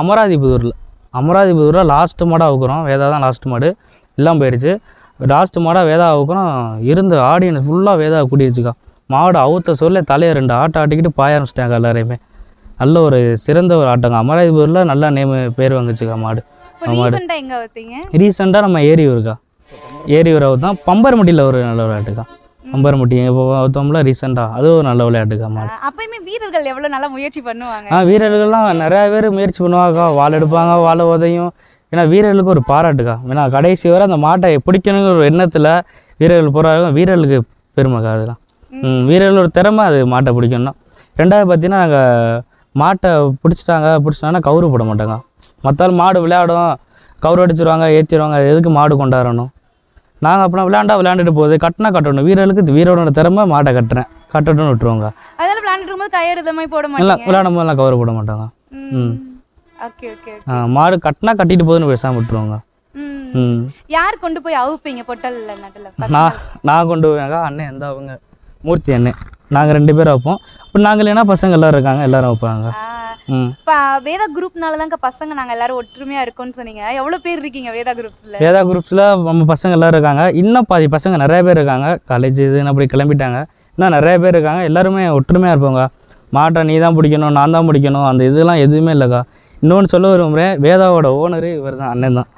அமராதிபுதூரில் லாஸ்ட்டு மாடாக அவுக்குறோம். வேதா தான் லாஸ்ட் மாடு, எல்லாம் போயிடுச்சு. லாஸ்ட்டு மாடாக வேதா அவுக்குறோம். இருந்து ஆடியன்ஸ் ஃபுல்லாக வேதா கூட்டிடுச்சுக்கா. மாடு அவுத்த சொல்ல தலையை 2 ஆட்டம் ஆட்டிக்கிட்டு பாய ஆரம்பிச்சிட்டாங்க எல்லாரையுமே. நல்ல ஒரு சிறந்த ஒரு ஆட்டங்க. அமராதிபுதூரில் நல்லா பேர் வாங்குச்சுக்கா மாடு. ரீசெண்டாக நம்ம ஏரியூர் தான் பம்பரமுட்டியில் ஒரு நல்ல விளையாட்டுக்கா. பம்பரமுட்டி இப்போ பார்த்தோம்ல ரீசெண்டாக, அது ஒரு நல்ல விளையாட்டுக்கா மாடு. அப்பயுமே வீரர்கள் எவ்வளோ நல்லா முயற்சி பண்ணுவாங்க. வீரர்கள்லாம் நிறையா பேர் முயற்சி பண்ணுவாங்கக்கா. வால் எடுப்பாங்க, வாழை உதையும். ஏன்னா வீரர்களுக்கு ஒரு பாராட்டுக்கா. ஏன்னா கடைசி வரை அந்த மாட்டை பிடிக்கணுங்கிற ஒரு எண்ணத்தில் வீரர்கள் போகிறாங்க. வீரர்களுக்கு பெருமைக்கா அதெல்லாம். வீரர்களோட திறமை அது மாட்டை பிடிக்கணும்னா. ரெண்டாவது பார்த்தீங்கன்னா நாங்கள் மாட்டை பிடிச்சிட்டாங்கன்னா கவுரு போட மாட்டாங்க. மற்றாலும் மாடு விளையாடும், கவுரு அடிச்சிருவாங்க, ஏற்றிடுவாங்க. எதுக்கு மாடு கொண்டாடணும்? நாங்கள் அப்படின்னா விளையாண்டுட்டு போகுது, கட்டணும். வீரர்களுக்கு வீரோட திறமை மாட்டை கட்டட்டும்னு விட்டுருவாங்க. அதனால விளையாண்டுட்டு இருக்கும்போது கயிறு இதமே போட மாட்டாங்க. இல்லை, விளையாடும் போதெல்லாம் கவுரு போட மாட்டாங்க. மாடு கட்டிட்டு போகுதுன்னு பேசாமல் விட்டுருவாங்க. யார் கொண்டு போய் அவுப்பீங்க பொட்டல்ல நடுல? நான் கொண்டு போவேங்க. அண்ணன் எந்த அவங்க மூர்த்தி அண்ணன், நாங்கள் 2 பேரும் வைப்போம். இப்போ நாங்கள் இல்லைன்னா பசங்க எல்லோரும் இருக்காங்க, எல்லோரும் வைப்பாங்க. இப்போ வேதா குரூப்னால தாங்க பசங்க நாங்கள் எல்லோரும் ஒற்றுமையாக இருக்கோம்னு சொன்னீங்க. எவ்வளோ பேர் இருக்கீங்க வேதா குரூப்ஸில்? நம்ம பசங்க எல்லோரும் இருக்காங்க. இன்னும் பாதி பசங்க நிறைய பேர் இருக்காங்க. காலேஜ் இதுன்னு அப்படி கிளம்பிட்டாங்க. இன்னும் நிறைய பேர் இருக்காங்க. எல்லாருமே ஒற்றுமையாக இருப்பாங்க. மாட்டை நீ தான் பிடிக்கணும், நான் தான் பிடிக்கணும், அந்த இதெல்லாம் எதுவுமே இல்லைக்கா. இன்னொன்று சொல்ல விரும்புகிறேன், வேதாவோட ஓனரு இவர் தான், அண்ணன் தான்.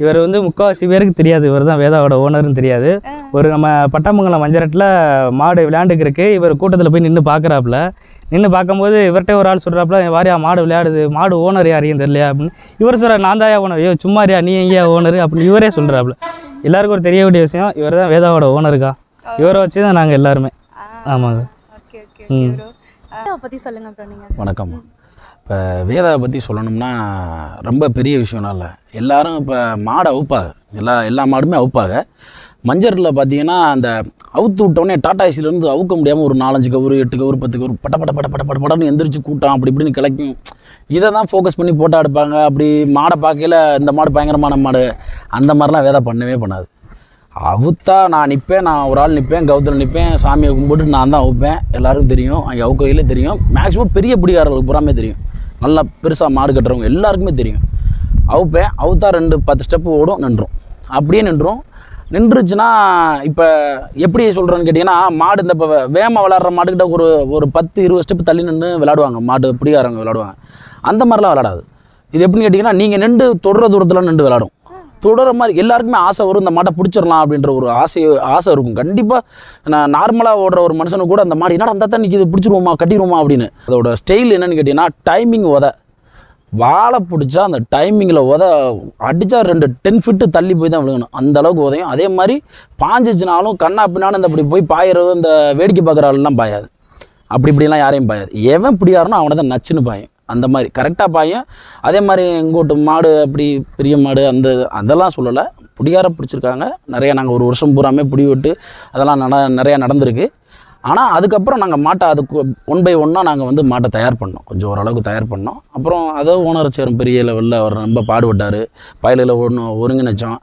இவர் முக்கால்வாசி பேருக்கு தெரியாது, இவர் தான் வேதாவோட ஓனர்னு தெரியாது. ஒரு நம்ம பட்டாமங்கலம் மஞ்சரட்டில் மாடு விளையாண்டுக்கிறதுக்கு இவர் கூட்டத்தில் போய் நின்று பார்க்குறாப்புல. நின்று பார்க்கும்போது இவர்கிட்ட ஒரு ஆள் சொல்கிறாப்புல, வாரியா மாடு விளையாடுது, மாடு ஓனர் யாரையும் தெரியலையா அப்படின்னு. இவர் சொல்கிறார், நான் தாயா ஓனர். ஐயோ சும்மாரியா, நீ எங்கேயா ஓனர் அப்படின்னு இவரே சொல்கிறாப்புல. எல்லாருக்கும் ஒரு தெரிய வேண்டிய விஷயம், இவர் தான் வேதாவோட ஓனருக்கா. இவரை வச்சு தான் நாங்கள் எல்லாருமே. ஆமாங்க. பற்றி சொல்லுங்கள். வணக்கம். இப்போ வேதாவை பற்றி சொல்லணும்னா ரொம்ப பெரிய விஷயம்லாம் இல்லை. எல்லோரும் இப்போ மாடை அவுப்பாங்க, எல்லா மாடுமே அவுப்பாங்க. மஞ்சரில் பார்த்தீங்கன்னா அந்த அவுத்து விட்டோடனே டாடா ஏசிலேருந்து அவுக்க முடியாமல் ஒரு 4-5 கவுரு 8 கவுரு 10 கவுரு படன்னு எந்திரிச்சு கூட்டம் அப்படி இப்படின்னு கிளக்கும். இதை தான் ஃபோக்கஸ் பண்ணி போட்டோ எடுப்பாங்க. அப்படி மாடை பார்க்கல இந்த மாடு பயங்கரமான மாடு அந்த மாதிரிலாம் வேதா பண்ணவே பண்ணாது. அவுத்தா நான் நிற்பேன், நான் ஒரு ஆள் நிற்பேன், கவுத்தில் நிற்பேன், சாமியை கும்பிட்டு நான் தான் அவுப்பேன். எல்லோரும் தெரியும், அங்கே அவுக்கையிலே தெரியும். மேக்ஸிமம் பெரிய பிடிக்காரர்களுக்கு பூராமே தெரியும். நல்லா பெருசாக மாடு கட்டுறவங்க எல்லாருக்குமே தெரியும். அவுப்பேன், அவுத்தா 2-10 ஸ்டெப்பு ஓடும், நின்றும். அப்படியே நின்றுச்சுன்னா இப்போ எப்படி சொல்கிறேன்னு கேட்டிங்கன்னா, மாடு இந்த இப்போ வேகமாக விளாட்ற மாடுக்கிட்ட ஒரு 10-20 ஸ்டெப்பு தள்ளி நின்று விளாடுவாங்க. மாடு பிடிக்காரங்க விளாடுவாங்க. அந்த மாதிரிலாம் விளாடாது. இது எப்படின்னு கேட்டிங்கன்னா, நீங்கள் நின்று தொடுற தூரத்தில் நின்று விளாடும். தொடர மாதிரி எல்லாருக்குமே ஆசை வரும், இந்த மாட்டை பிடிச்சிடலாம் அப்படின்ற ஒரு ஆசை இருக்கும். கண்டிப்பாக நான் நார்மலாக ஓடுற ஒரு மனுஷனுக்கு கூட அந்த மாடு என்னடா அந்த தான் நிற்கிது, பிடிச்சிருவோமா கட்டிடுவோமா அப்படின்னு. அதோட ஸ்டைல் என்னென்னு கேட்டிங்கன்னா, டைமிங் வாழை பிடிச்சா அந்த டைமிங்கில் அடித்தா 10 ஃபீட்டு தள்ளி போய் தான் விழுகணும். அந்த அளவுக்கு உதையும். அதே மாதிரி பாஞ்சிச்சுனாலும் கண்ணா பின்னாலும் இந்த அப்படி போய் பாயிறது, இந்த வேடிக்கை பார்க்குற ஆளுலாம் பாயாது. இப்படிலாம் யாரையும் பாயாது. எவன் பிடியாருனோ அவனை தான் நச்சுன்னு பாயும். அந்த மாதிரி கரெக்டாக பாயும். அதே மாதிரி எங்கோட்டு மாடு அப்படி பெரிய மாடு அதெல்லாம் சொல்லலை. பிடிக்கார பிடிச்சிருக்காங்க நிறைய. நாங்கள் ஒரு வருஷம் பூராமே பிடி விட்டு அதெல்லாம் நிறையா நடந்திருக்கு. ஆனால் அதுக்கப்புறம் நாங்கள் மாட்டை அதுக்கு 1 by 1 நாங்கள் மாட்டை தயார் பண்ணோம். கொஞ்சம் ஓரளவுக்கு தயார் பண்ணோம். அப்புறம் அதை ஓனர் சேரும் பெரிய லெவலில் அவர் ரொம்ப பாடுபட்டார். பயலில் ஒருங்கிணைச்சோம்.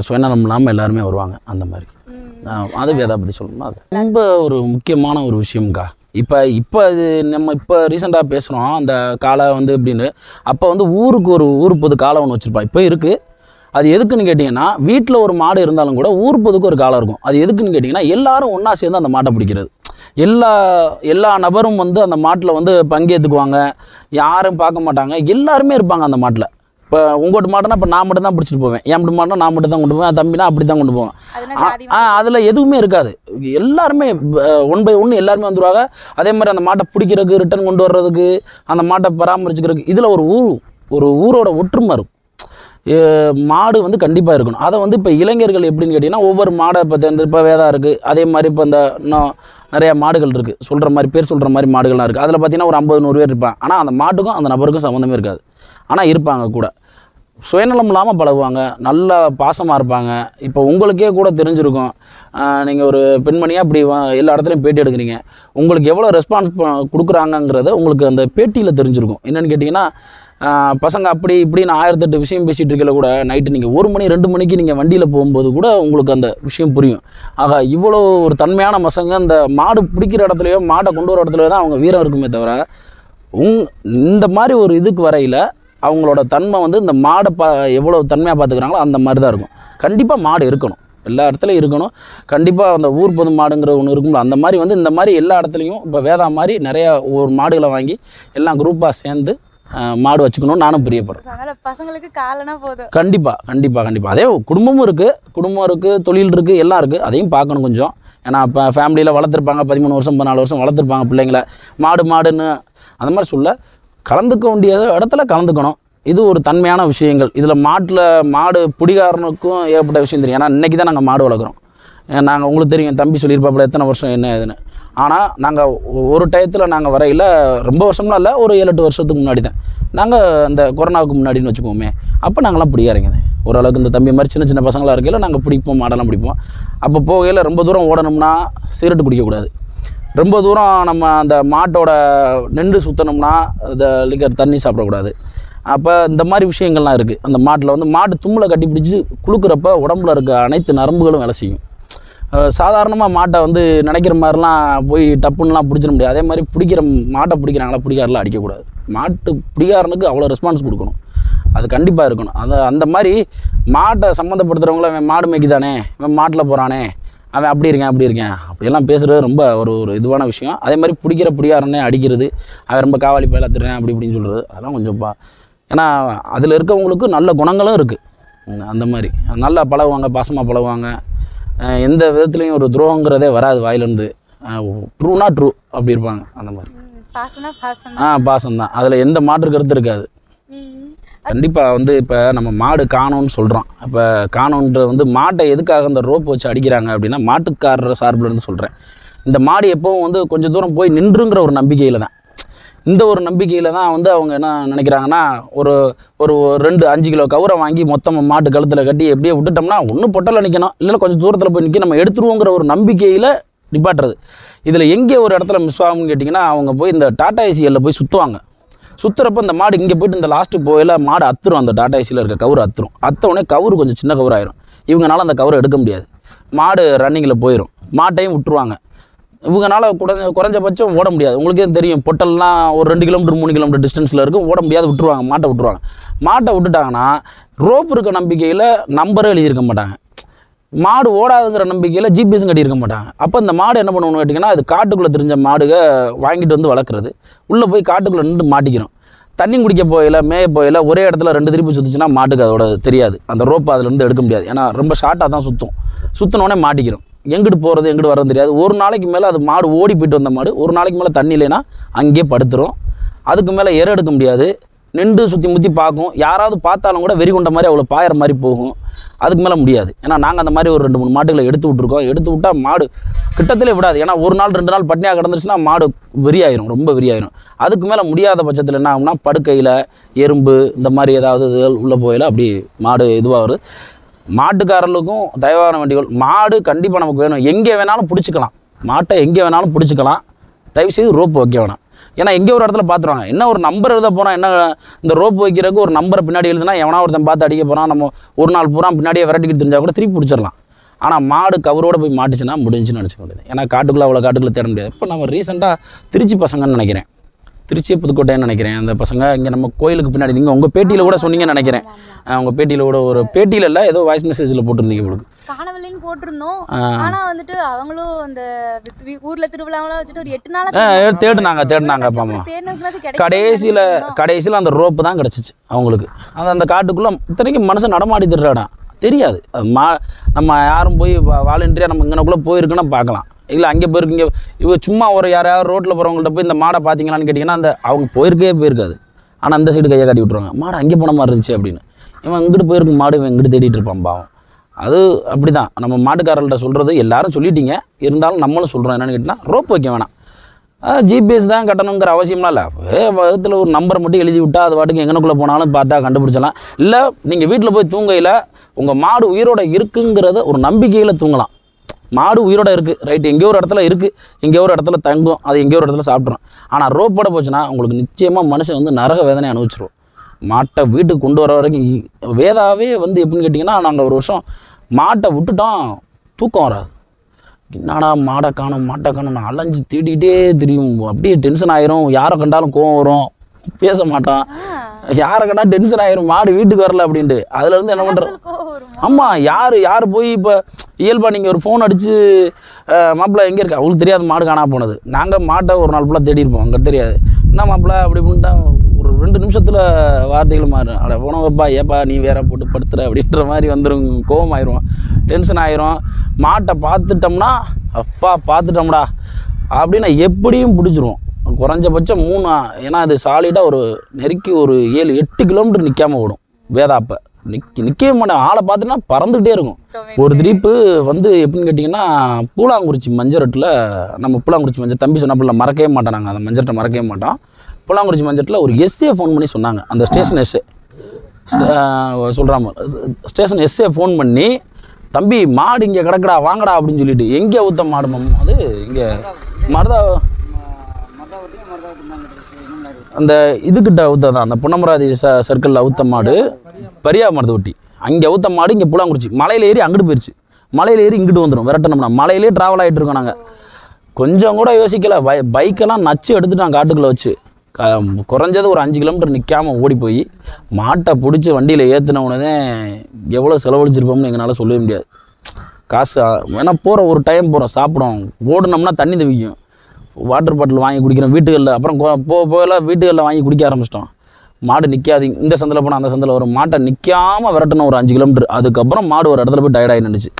சுயநலம் இல்லாமல் எல்லாருமே வருவாங்க. அந்த மாதிரி அது வேதா பற்றி சொல்லணும்னா அது ரொம்ப ஒரு முக்கியமான ஒரு விஷயம்க்கா. இப்போ இது நம்ம இப்போ ரீசெண்டாக பேசுகிறோம் அந்த காலை இப்படின்னு. அப்போ ஊர் பொது காலை ஒன்று வச்சுருப்பா. இப்போ இருக்குது. அது எதுக்குன்னு கேட்டிங்கன்னா, வீட்டில் ஒரு மாடு இருந்தாலும் கூட ஊர் பொதுக்கு ஒரு காலம் இருக்கும். அது எதுக்குன்னு கேட்டிங்கன்னா, எல்லாரும் ஒன்றா சேர்ந்து அந்த மாட்டை பிடிக்கிறது. எல்லா நபரும் அந்த மாட்டில் பங்கேற்றுக்குவாங்க. யாரும் பார்க்க மாட்டாங்க. எல்லாருமே இருப்பாங்க அந்த மாட்டில். இப்போ உங்கள்கிட்ட மாட்டோன்னா இப்போ நான் மட்டும் தான் பிடிச்சிட்டு போவேன். என் மட்டும் மாட்டோம் நான் மட்டும் தான் கொண்டு போவேன். தம்பினா அப்படி தான் கொண்டு போவேன். அதில் எதுவுமே இருக்காது. எல்லாருமே 1 by 1 எல்லாருமே வந்துடுவாங்க. அதே மாதிரி அந்த மாட்டை பிடிக்கிறதுக்கு, ரிட்டர்ன் கொண்டு வர்றதுக்கு, அந்த மாட்டை பராமரிச்சுக்கிறதுக்கு இதில் ஒரு ஊரோட ஒற்றுமை இருக்கும். மாடு கண்டிப்பாக இருக்கணும். அதை இப்போ இளைஞர்கள் எப்படின்னு கேட்டிங்கன்னா, ஒவ்வொரு மாடை இப்போ வேதா இருக்குது. அதே மாதிரி இப்போ இன்னும் நிறையா மாடுகள் இருக்குது. பேர் சொல்கிற மாதிரி மாடுகள்லாம் இருக்குது. அதில் பார்த்தீங்கன்னா ஒரு 50-100 பேர் இருப்பாங்க. ஆனால் அந்த மாட்டுக்கும் அந்த நபருக்கும் சம்மந்தமே இருக்காது. ஆனால் இருப்பாங்க கூட. சுயநலம் இல்லாமல் பழகுவாங்க, நல்ல பாசமாக இருப்பாங்க. இப்போ உங்களுக்கே கூட தெரிஞ்சிருக்கும், நீங்கள் ஒரு பெண்மணியாக இப்படி எல்லா இடத்துலையும் பேட்டி எடுக்கிறீங்க, உங்களுக்கு எவ்வளோ ரெஸ்பான்ஸ் கொடுக்குறாங்கங்கிறத உங்களுக்கு அந்த பேட்டியில் தெரிஞ்சிருக்கும். என்னென்னு கேட்டிங்கன்னா, பசங்க அப்படி இப்படின்னு 1008 விஷயம் பேசிகிட்டு இருக்கல கூட நைட்டு நீங்கள் 1 மணி 2 மணிக்கு நீங்கள் வண்டியில் போகும்போது கூட உங்களுக்கு அந்த விஷயம் புரியும். ஆக இவ்வளோ ஒரு தன்மையான பசங்க அந்த மாடு பிடிக்கிற இடத்துலையோ மாடை கொண்டு வர இடத்துலையோ தான் அவங்க வீரம் இருக்குமே தவிர, இந்த மாதிரி ஒரு இதுக்கு வரையில் அவங்களோட தன்மை வந்து இந்த மாடை எவ்வளோ தன்மையாக பார்த்துக்கிறாங்களோ அந்த மாதிரி தான் இருக்கும். கண்டிப்பாக மாடு இருக்கணும், எல்லா இடத்துலையும் இருக்கணும். கண்டிப்பாக அந்த ஊர் பொது மாடுங்கிற ஒன்று இருக்கும்ல, அந்த மாதிரி வந்து இந்த மாதிரி எல்லா இடத்துலையும் இப்போ வேதா மாதிரி நிறையா ஒரு மாடுகளை வாங்கி எல்லாம் குரூப்பாக சேர்ந்து மாடு வச்சுக்கணும்னு நானும் பிரியப்படுறேன். அதனால பசங்களுக்கு காலனா போதும். கண்டிப்பாக அதே குடும்பமும் இருக்குது, தொழில் இருக்குது, எல்லாம் இருக்குது. அதையும் பார்க்கணும் கொஞ்சம். ஏன்னா இப்போ ஃபேமிலியில் வளர்த்துருப்பாங்க, 13 வருஷம் 14 வருஷம் வளர்த்துருப்பாங்க பிள்ளைங்களை. மாடுன்னு அந்த மாதிரி சொல்ல, கலந்துக்க வேண்டிய இடத்துல கலந்துக்கணும். இது ஒரு தன்மையான விஷயங்கள். இதில் மாடு பிடிகாரனுக்கும் ஏற்பட்ட விஷயம் தெரியும். ஏன்னா இன்றைக்கி தான் நாங்கள் மாடு வளர்க்குறோம். நாங்கள் உங்களுக்கு தெரியும், தம்பி சொல்லியிருப்பாப்புல எத்தனை வருஷம் என்ன ஏதுன்னு. ஆனால் நாங்கள் ஒரு டயத்தில் நாங்கள் வரையில் ரொம்ப வருஷம்லாம் இல்லை, ஒரு 7-8 வருஷத்துக்கு முன்னாடி தான் நாங்கள் அந்த கொரோனாவுக்கு முன்னாடின்னு வச்சுக்கோமே, அப்போ நாங்கள்லாம் பிடிக்காரங்க. ஓரளவுக்கு இந்த தம்பி மாதிரி சின்ன சின்ன பசங்களாக இருக்கையில் நாங்கள் பிடிப்போம், மாடெல்லாம் பிடிப்போம். அப்போ போகையில் ரொம்ப தூரம் ஓடணும்னா சிகரெட்டு குடிக்கக்கூடாது, ரொம்ப தூரம் நம்ம அந்த மாட்டோட நின்று சுற்றணும்னா அந்த லிக்கர் தண்ணி சாப்பிடக்கூடாது. அப்போ இந்த மாதிரி விஷயங்கள்லாம் இருக்குது. அந்த மாட்டில் வந்து மாடு தும்மில் கட்டி பிடிச்சி குளுக்கிறப்ப உடம்புல இருக்க அனைத்து நரம்புகளும் வேலை செய்யும். சாதாரணமாக மாட்டை வந்து நினைக்கிற மாதிரிலாம் போய் டப்புன்னெலாம் பிடிச்சிட முடியாது. அதே மாதிரி மாட்டை பிடிக்கிறாங்களா, பிடிக்காரெலாம் அடிக்கக்கூடாது. மாட்டு பிடிக்காரனுக்கு அவ்வளோ ரெஸ்பான்ஸ் கொடுக்கணும், அது கண்டிப்பாக இருக்கணும். அந்த மாதிரி மாட்டை சம்மந்தப்படுத்துகிறவங்கள, அவன் மாடு மேய்க்குதானே, இவன் மாட்டில் போகிறானே, அவன் அப்படி இருக்கேன் அப்படியெல்லாம் பேசுகிறது ரொம்ப ஒரு இதுவான விஷயம். அதே மாதிரி பிடிக்காரனே அடிக்கிறது, அவன் ரொம்ப காவாலி பயலா திடுறேன் அப்படி இப்படின்னு சொல்கிறது, அதெல்லாம் கொஞ்சம் ஏன்னா அதில் இருக்கவங்களுக்கு நல்ல குணங்களும் இருக்குது. அந்த மாதிரி நல்லா பழகுவாங்க, பாசமாக பழகுவாங்க. எந்த விதத்துலையும் ஒரு துரோகங்கிறதே வராது வாயிலேருந்து. ட்ரூனா ட்ரூ அப்படி இருப்பாங்க. அந்த மாதிரி பாசம் தான், அதில் எந்த மாற்று கருத்து இருக்காது. கண்டிப்பாக வந்து இப்போ நம்ம மாடு காணோன்னு சொல்கிறோம். இப்போ காணோன்ற வந்து மாட்டை எதுக்காக அந்த ரோப் வச்சு அடிக்கிறாங்க அப்படின்னா, மாட்டுக்காரர் சார்பிலேருந்து சொல்கிறேன். இந்த மாடு எப்போவும் வந்து கொஞ்சம் தூரம் போய் நின்றுங்கிற ஒரு நம்பிக்கையில் தான், இந்த ஒரு நம்பிக்கையில் தான் வந்து அவங்க என்ன நினைக்கிறாங்கன்னா, ஒரு 5 கிலோ கவுரை வாங்கி மொத்தமாக மாட்டு கழுத்தில் கட்டி எப்படியே விட்டுட்டோம்னா ஒன்று பொட்டலில் நிற்கணும், இல்லைன்னா கொஞ்சம் தூரத்தில் போய் நிற்க நம்ம எடுத்துருவோங்கிற ஒரு நம்பிக்கையில் நிப்பாட்டுறது. இதில் எங்கே ஒரு இடத்துல மிஸ் ஆகும்னு கேட்டிங்கன்னா, அவங்க போய் இந்த டாடா ஏசியில் போய் சுற்றுறப்ப இந்த மாடு இங்கே போய்ட்டு இந்த லாஸ்ட்டு போயில மாடு அத்துரும், அந்த டாடா ஏசியில் இருக்க கவுரு அத்தவுடனே கவுரு கொஞ்சம் சின்ன கவுர் ஆயிரும். இவங்களால அந்த கவுரை எடுக்க முடியாது, மாடு ரன்னிங்கில் போயிடும், மாட்டையும் விட்டுருவாங்க. இவங்களால குறைஞ்சபட்சம் ஓட முடியாது. உங்களுக்கே தெரியும், பொட்டல்லாம் ஒரு 2 கிலோமீட்டர் 3 கிலோமீட்டர் டிஸ்டன்ஸில் இருக்கும், ஓட முடியாது, மாட்டை விட்டுட்டாங்கன்னா ரோப் இருக்க நம்பிக்கையில் நம்பரே எழுதியிருக்க மாட்டாங்க, மாடு ஓடாதுங்கிற நம்பிக்கையில் ஜிபிஎஸும் கட்டியிருக்க மாட்டாங்க. அப்போ இந்த மாடு என்ன பண்ணணும்னு கேட்டிங்கன்னா, அது காட்டுக்குள்ளே தெரிஞ்ச மாடுக வாங்கிட்டு வந்து வளர்க்குறது, உள்ளே போய் காட்டுக்குள்ளே நின்று மாட்டிக்கிறோம். தண்ணி குடிக்க போயில மேய போயில ஒரே இடத்துல 2 திருப்பி சுற்றுச்சுன்னா மாட்டுக்கு அதோட தெரியாது, அந்த ரோப்பை அதிலேருந்து எடுக்க முடியாது. ஏன்னா ரொம்ப ஷார்ட்டாக தான் சுற்றினோடனே மாட்டிக்கிறோம். எங்கிட்டு போகிறது எங்கிட்டு வர்றது தெரியாது. ஒரு நாளைக்கு மேலே அது மாடு ஓடி போயிட்டு வந்த மாடு ஒரு நாளைக்கு மேலே தண்ணி இல்லைன்னா அங்கேயே படுத்துரும். அதுக்கு மேலே எடுக்க முடியாது, நின்று சுற்றி முற்றி பார்க்கும், யாராவது பார்த்தாலும் கூட வெறி கொண்ட மாதிரி அவ்வளோ பாயிற மாதிரி போகும். அதுக்கு மேலே முடியாது. ஏன்னா நாங்கள் அந்த மாதிரி ஒரு 2-3 மாடுகளை எடுத்து விட்டால் மாடு கிட்டத்திலே விடாது. ஏன்னா ஒரு நாள் 2 நாள் பட்னியாக கிடந்துருச்சுன்னா மாடு வெறியாயிரும், ரொம்ப வெறியாயிரும். அதுக்கு மேலே முடியாத பட்சத்தில் என்ன ஆகும்னா, படுக்கையில் எறும்பு இந்த மாதிரி ஏதாவது உள்ளே போயில அப்படி மாடு இதுவாக வருது. மாட்டுக்காரர்களுக்கும் தயவான வேண்டிகள், மாடு கண்டிப்பாக நமக்கு வேணும். எங்கே வேணாலும் பிடிச்சிக்கலாம், மாட்டை எங்கே வேணாலும் பிடிச்சிக்கலாம், தயவுசெய்து ரோப்பு வைக்க வேணாம். ஏன்னா எங்கே ஒரு இடத்துல பார்த்துருவாங்க, என்ன ஒரு நம்பர் எழுத போகிறோம், என்ன இந்த ரோப்பு வைக்கிறதுக்கு ஒரு நம்பரை பின்னாடி எழுதுனா எவனா ஒருத்தன் பார்த்து அடிக்க போகிறான், நம்ம ஒரு நாள் பூரா பின்னாடியே விரட்டிக்கிட்டு தெரிஞ்சால் கூட திருப்பி பிடிச்சிடலாம். ஆனால் மாடு கவரோடு போய் மாட்டுச்சுன்னா முடிஞ்சுன்னு நினச்சிக்க முடியாது. ஏன்னா அவ்வளோ காட்டுக்குள்ளே தேட முடியாது. இப்போ நம்ம ரீசெண்டாக திருச்சி பசங்கன்னு நினைக்கிறேன், திருச்சி புதுக்கோட்டைன்னு நினைக்கிறேன், அந்த பசங்க இங்கே நம்ம கோயிலுக்கு பின்னாடி, நீங்கள் உங்கள் பேட்டியில் கூட சொன்னீங்கன்னு நினைக்கிறேன், உங்கள் பேட்டியில் கூட ஒரு பேட்டியில் இல்லை ஏதோ வாய்ஸ் மெசேஜில் போட்டிருந்தீங்க உங்களுக்கு, காணவில்லைன்னு போட்டிருந்தோம். ஆனால் வந்துட்டு அவங்களும் அந்த ஊரில் திருவிழாவெல்லாம் வச்சுட்டு ஒரு 8 நாள் தேடினாங்க அப்பா அம்மா. கடைசியில் அந்த ரோப்பு தான் கிடச்சிச்சு அவங்களுக்கு. அந்த காட்டுக்குள்ளே இத்தனைக்கும் மனுஷன் நடமாடி திருடாடா தெரியாது. நம்ம யாரும் போய் வாலண்டியராக நம்ம இங்கனக்குள்ளே போயிருக்குன்னா பார்க்கலாம், இல்லை அங்கே போயிருக்கீங்க. சும்மா யாராவது ரோட்டில் போகிறவங்கள்ட்ட போய் இந்த மாடை பார்த்தீங்களான்னு கேட்டிங்கன்னா அவங்க போயிருக்காது. ஆனால் அந்த சைடு கையை காட்டி விட்ருவாங்க, மாடு அங்கே போன மாதிரி இருந்துச்சு அப்படின்னு. இவன் இங்கிட்டு போயிருக்கும் மாடு இவன் இங்கிட்டு தேடிட்டு இருப்பான் பாவம். அது அப்படி தான் நம்ம மாட்டுக்காரர்கள்ட்ட சொல்கிறது. எல்லாரும் சொல்லிட்டீங்க, இருந்தாலும் நம்மளும் சொல்கிறோம் என்னென்னு கேட்டிங்கன்னா, ரோப் வைக்க வேணாம். ஜிபிஎஸ் தான் கட்டணுங்கிற அவசியம்லாம் இல்லை. வகுத்தில் ஒரு நம்பரை மட்டும் எழுதி விட்டால் அது பாட்டுக்கு எங்கனக்குள்ளே போனாலும் பார்த்தா கண்டுபிடிச்சலாம். இல்லை நீங்கள் வீட்டில் போய் தூங்கையில் உங்கள் மாடு உயிரோடு இருக்குங்கிறத ஒரு நம்பிக்கையில் தூங்கலாம். மாடு உயிரோடு இருக்குது, ரைட்டு, எங்கேயோ ஒரு இடத்துல இருக்குது, எங்கேயோ ஒரு இடத்துல தங்கும், அது எங்கேயோ ஒரு இடத்துல சாப்பிட்றோம். ஆனால் ரோப்போட போச்சுன்னா உங்களுக்கு நிச்சயமாக மனுஷன் வந்து நரக வேதனை அனுபவிச்சிருவோம். மாட்டை வீட்டுக்கு கொண்டு வர வரைக்கும் வேதாவே வந்து எப்படின்னு கேட்டிங்கன்னா, நாங்கள் ஒரு வருஷம் மாட்டை விட்டுட்டோம், தூக்கம் வராது. என்னடா மாட்டை காணும் அலைஞ்சு தேடிகிட்டே தெரியும். அப்படியே டென்ஷன் ஆயிரும். யாரை கண்டாலும் கோவம் வரும், பேச மாட்டான். யாரை கண்டா டென்ஷன் ஆயிரும், மாடு வீட்டுக்கு வரல அப்படின்ட்டு. அதுலேருந்து என்ன பண்ணுறது? ஆமாம், யார் போய் இப்போ இயல்பாக நீங்கள் ஒரு ஃபோன் அடித்து மாப்பிள்ளை எங்கே இருக்கா, அவங்களுக்கு தெரியாது மாடு காணா போனது. நாங்கள் மாட்டை ஒரு நாள் ஃபுல்லாக தேடி இருப்போம், அங்கே தெரியாது. என்ன மாப்பிள்ளை அப்படி இப்படின்ட்டா ஒரு 2 நிமிஷத்தில் வார்த்தைகள் மாறும். அட போனவப்பா, ஏப்பா நீ வேற போட்டு படுத்துற அப்படின்ற மாதிரி வந்துடும். கோவம் ஆயிரும், டென்ஷன் ஆயிரும். மாட்டை பார்த்துட்டோம்னா அப்பா பார்த்துட்டோம்டா அப்படின்னா எப்படியும் பிடிச்சிருவோம். குறைஞ்சபட்சம் 3, ஏன்னா அது சாலிடாக ஒரு நெருக்கி ஒரு 7-8 கிலோமீட்டர் நிற்காமல் ஓடும். வேதாப்பை நிற்கவே மாட்டேன். ஆளை பார்த்துன்னா பறந்துகிட்டே இருக்கும். ஒரு திருப்பு வந்து எப்படின்னு கேட்டிங்கன்னா, பூலாங்குறிச்சி மஞ்சரட்டில், நம்ம பூலாங்குறிச்சி மஞ்சள் தம்பி சொன்னாப்பில் மறக்கவே மாட்டோம். நாங்கள் அந்த மஞ்சட்டை மறக்கவே மாட்டோம். பூலாங்குறிச்சி மஞ்சட்டில் ஒரு எஸ்ஏ ஃபோன் பண்ணி சொன்னாங்க. அந்த ஸ்டேஷன் எஸ்ஏ சொல்கிறாம ஸ்டேஷன் எஸ்ஏ ஃபோன் பண்ணி, தம்பி மாடு இங்கே கிடக்குடா வாங்கடா அப்படின்னு சொல்லிட்டு. எங்கே ஊற்ற மாடு மாமா? அது இங்கே அந்த இதுக்கிட்ட ஊற்ற தான், அந்த புன்னமராதி சர்க்கிளில் அவுத்த மாடு, பரியா மரத்தை ஒட்டி அங்கே அவுத்த மாடு இங்கே பூலாங்குறிச்சி. மலையில் ஏறி அங்கிட்டு போயிடுச்சு, மலையில் ஏறி இங்கிட்டு வந்துடும். விரட்டணும்னா மலையிலே ட்ராவல் ஆகிட்டு இருக்கோம். நாங்கள் கொஞ்சம் கூட யோசிக்கலை. பைக்கெல்லாம் நச்சு எடுத்துட்டான் காட்டுக்குள்ளே வச்சு. குறைஞ்சது ஒரு 5 கிலோமீட்டர் நிற்காமல் ஓடி போய் மாட்டை பிடிச்சி வண்டியில் ஏற்றின உடனே எவ்வளோ செலவழிச்சிருப்போம்னு எங்களால் சொல்லவே முடியாது. காசு வேணா போகிற ஒரு டைம் போகிறோம், சாப்பிடும், ஓடுனோம்னா தண்ணி தவிக்கும், வாட்டர் பாட்டில் வாங்கி குடிக்கிறோம் வீட்டுகளில். அப்புறம் போகல வீட்டுகளில் வாங்கி குடிக்க ஆரம்பிச்சிட்டோம். மாடு நிற்காது, இந்த சந்தில் போனால் அந்த சந்தில் வரும். மாட்டை நிற்காமல் விரட்டணும் ஒரு 5 கிலோமீட்டர். அதுக்கப்புறம் மாடு ஒரு இடத்துல போய் டயர்டாகி நின்றுச்சு.